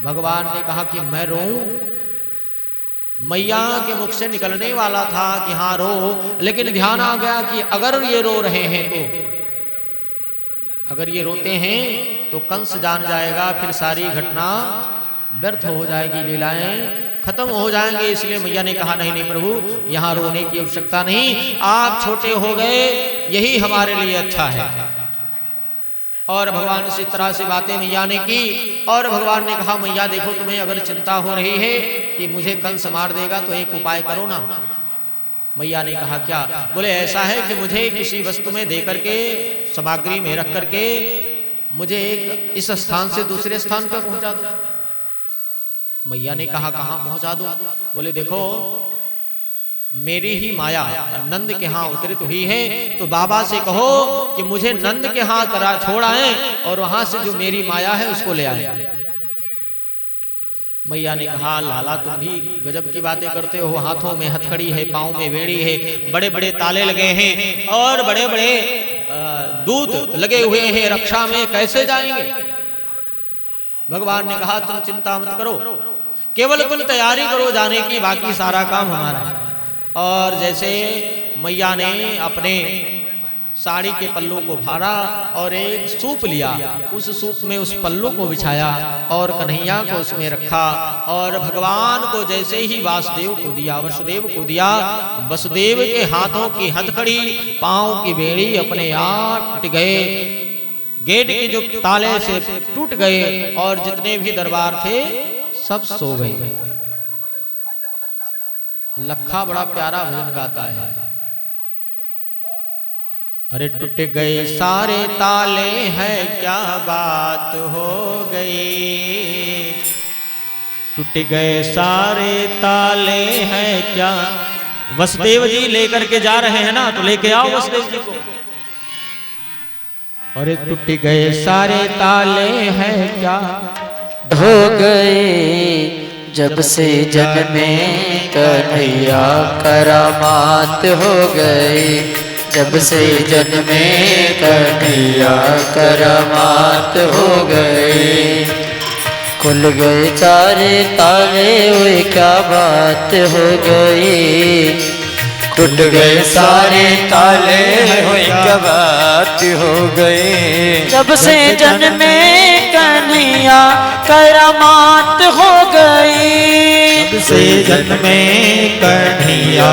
भगवान ने कहा कि मैं रोऊं? मैया के मुख से निकलने वाला था कि हाँ रो, लेकिन ध्यान आ गया कि अगर ये रो रहे हैं तो, अगर ये रोते हैं तो कंस जान जाएगा, फिर सारी घटना व्यर्थ हो जाएगी, लीलाएं खत्म हो जाएंगे। इसलिए मैया ने कहा नहीं नहीं प्रभु यहां रोने की आवश्यकता नहीं, आप छोटे हो गए यही हमारे लिए अच्छा है। और भगवान से इस तरह से बातें मैया ने की। और भगवान ने कहा मैया देखो तुम्हें अगर चिंता हो रही है कि मुझे कंस मार देगा तो एक उपाय करो ना। मैया ने कहा क्या? बोले ऐसा है कि मुझे किसी वस्तु में दे करके, सामग्री में रख करके मुझे एक इस स्थान से दूसरे स्थान पर पहुंचा दो। मैया ने कहा कहां पहुंचा दूं? बोले देखो मेरी ही माया नंद के यहाँ अवतरित हुई है, तो बाबा से कहो कि मुझे नंद के यहाँ करा छोड़ आए और वहां से जो मेरी माया है उसको ले आए। मैया ने कहा लाला तुम भी गजब की बातें करते हो, हाथों में हथकड़ी है, पाँव में बेड़ी है, बड़े बड़े ताले लगे हैं और बड़े बड़े दूत लगे हुए हैं रक्षा में, कैसे जाएंगे? भगवान ने कहा तुम चिंता मत करो, केवल तुम तैयारी करो जाने की, बाकी सारा काम हमारा है। और जैसे मैया ने अपने साड़ी के पल्लू को फाड़ा और एक सूप लिया, उस सूप में उस पल्लू को बिछाया और कन्हैया को उसमें रखा और भगवान को जैसे ही वासुदेव को दिया, वसुदेव को दिया, वसुदेव के हाथों की हथकड़ी, पांव की बेड़ी अपने आप टूट गए, गेट के जो ताले से टूट गए और जितने भी दरबार थे सब सो गए। लखा बड़ा प्यारा भजन गाता है, अरे टूट गए सारे ताले हैं क्या बात हो गई, टूट गए सारे ताले हैं क्या। वसुदेव जी लेकर के जा रहे हैं ना, तो लेके आओ वसुदेव जी को। अरे टूट गए सारे ताले हैं क्या हो गए जब से जन्मे कन्हैया करामात हो गए, जब से जन्मे कन्हैया करामात हो गए। खुल गए सारे ताले हुए क्या बात हो गई, टूट गए सारे ताले हुए क्या बात हो गई। जब से जन्मे कन्हैया करामात हो गई, जब से जन्मे कन्हैया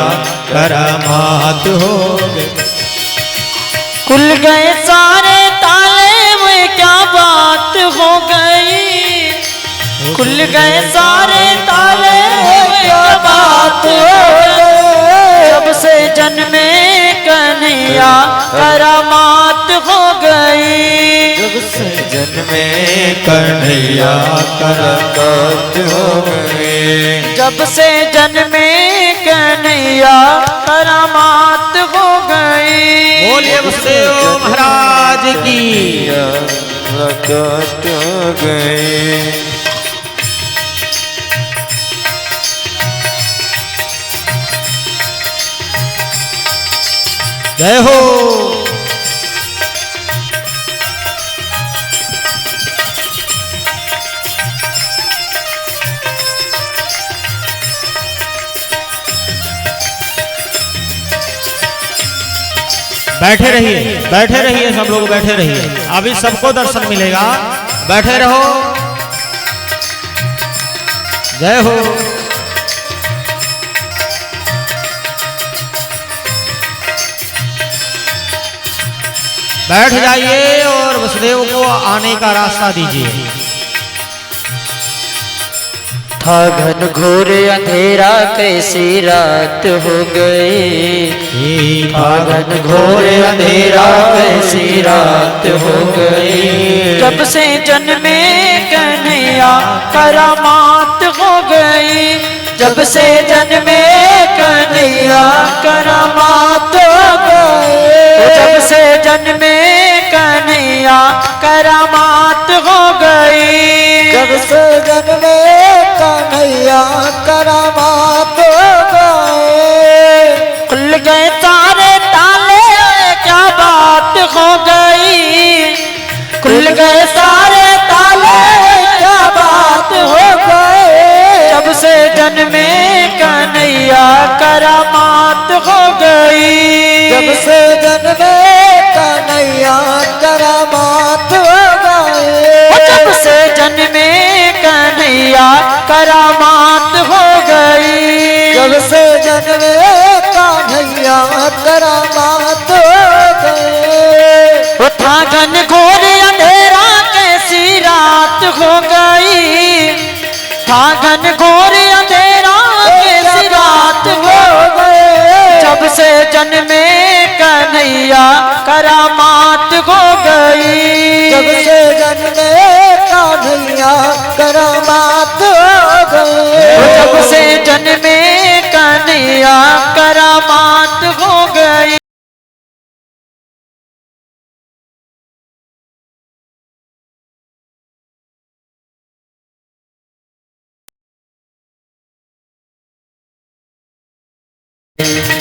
करामात हो गई। खुल गए सारे ताले हुए क्या बात हो गई, खुल गए सारे ताले हुए क्या बात हो गई। जब से जन्मे कन्हैया करामात हो गई, जब से जन्मे कन्हैया करामात हो गई। जब से जन्मे कन्हैया करामात हो गई। बोलिए वसुदेव महाराज की। करामात हो गई। जय हो। बैठे रहिए, बैठे रहिए, सब लोग बैठे रहिए, अभी सबको दर्शन मिलेगा, बैठे रहो। जय हो। बैठ जाइए और वसुदेव को आने का रास्ता दीजिए। था घन घोर अंधेरा कैसी रात हो गई, था घन घोर अंधेरा कैसी रात हो गई। जब से जन्मे कन्हैया करामात हो गई, जब से जन्मे कन्हैया करामात हो गई। जब से जन्मे कन्हैया करामात हो गई, जब से जन्मे कन्हैया करामात हो गए। खुल गए सारे ताले क्या बात हो गई, खुल गए सारे ताले क्या बात हो गए। जब से जन्मे कन्हैया करामात हो गई, जब से जन्मे कन्हैया करामात हो गए। जब से जन्मे कन्हैया करामात हो गई, जब से जन्मे कन्हैया करामात हो गए। था घन घोर अंधेरा कैसी रात हो गई, था घन घोर अंधेरा कैसी रात हो गई। जब से जन्मे कन्हैया करामात हो गई, जब से जन्मे कन्हैया करामात हो गई। जब से जन्मे कन्हैया करामात हो गई।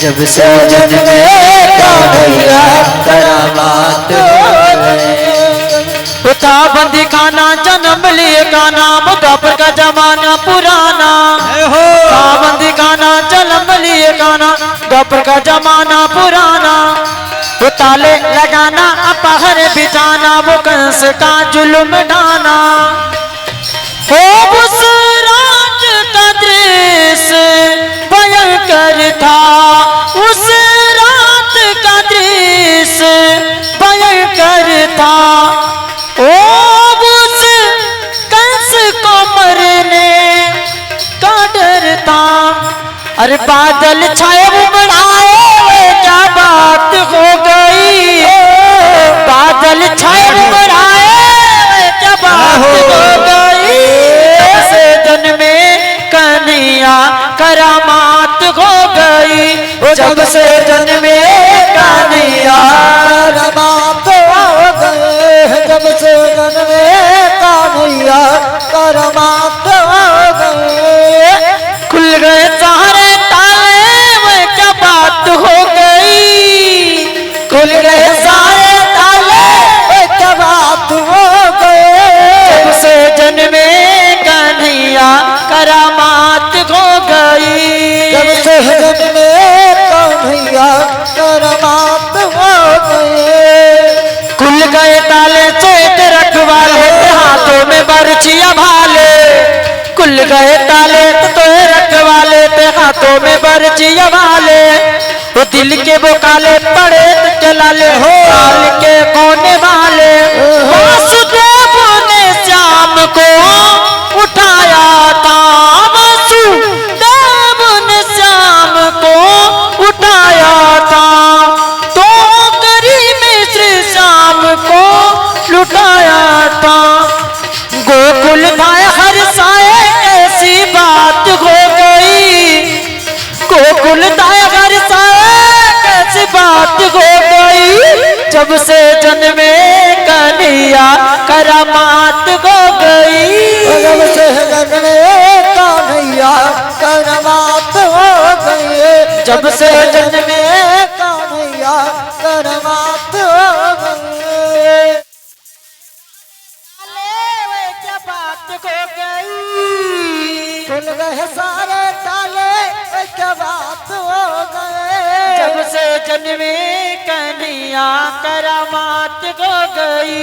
जब से जन्मे कन्हैया करामात हो गए। था बंदी खाना जन्म लिए का जमाना पुराना, सावन दिखाना जलम लिए गाना, द्वापर का जमाना पुराना, वो ताले लगाना अपहर बिठाना, वो कंस का जुल्म ढाना। हो उस रात का दृश्य भयंकर था, उस रात का दृश्य भयंकर था। ओ उस कंस को मरने का डर था। अरे बादल छाए उमड़ाए, क्या बात हो गई, बादल छाए उमड़ाए, क्या बात हो गई। से जन्मे कन्हैया करामात हो गई, जब से जन्मे कन्हैया करामात हो गए, जब से जन्मे कन्हैया करामात हो गए। खुल गए सारे ताले, वो क्या बात हो गई, खुल गए सारे ताले, वो क्या बात हो गए। जब से जन्मे कन्हैया करामात हो गई, जब से जन्मे कन्हैया करामात हो गए। खुल गए ताले चेत रखवाले, हाथों में बरछियां भाले, खुल गए ताले तो रखवाले थे, हाथों में बरछियां भाले। वो दिल के वो काले पड़े चला ले, हो काल के कोने वाले। वासुदेव ने श्याम को उठाया था, वासुदेव ने श्याम को उठाया था, तो करी में श्री श्याम को लुटाया था। गोकुल भाई हर साए, ऐसी बात हो गई, गोकुल भाई हर साए, ऐसी बात हो गई। जब से जन्मे कन्हैया करामात हो गई, जब से जन्मे कन्हैया करामात हो गई, जब से जन्मे कन्हैया करामात हो गई। क्या बात हो गई, खुल गए सारे ताले, क्या बात हो गए। जब से जन्मे कन्हैया करामात हो गई।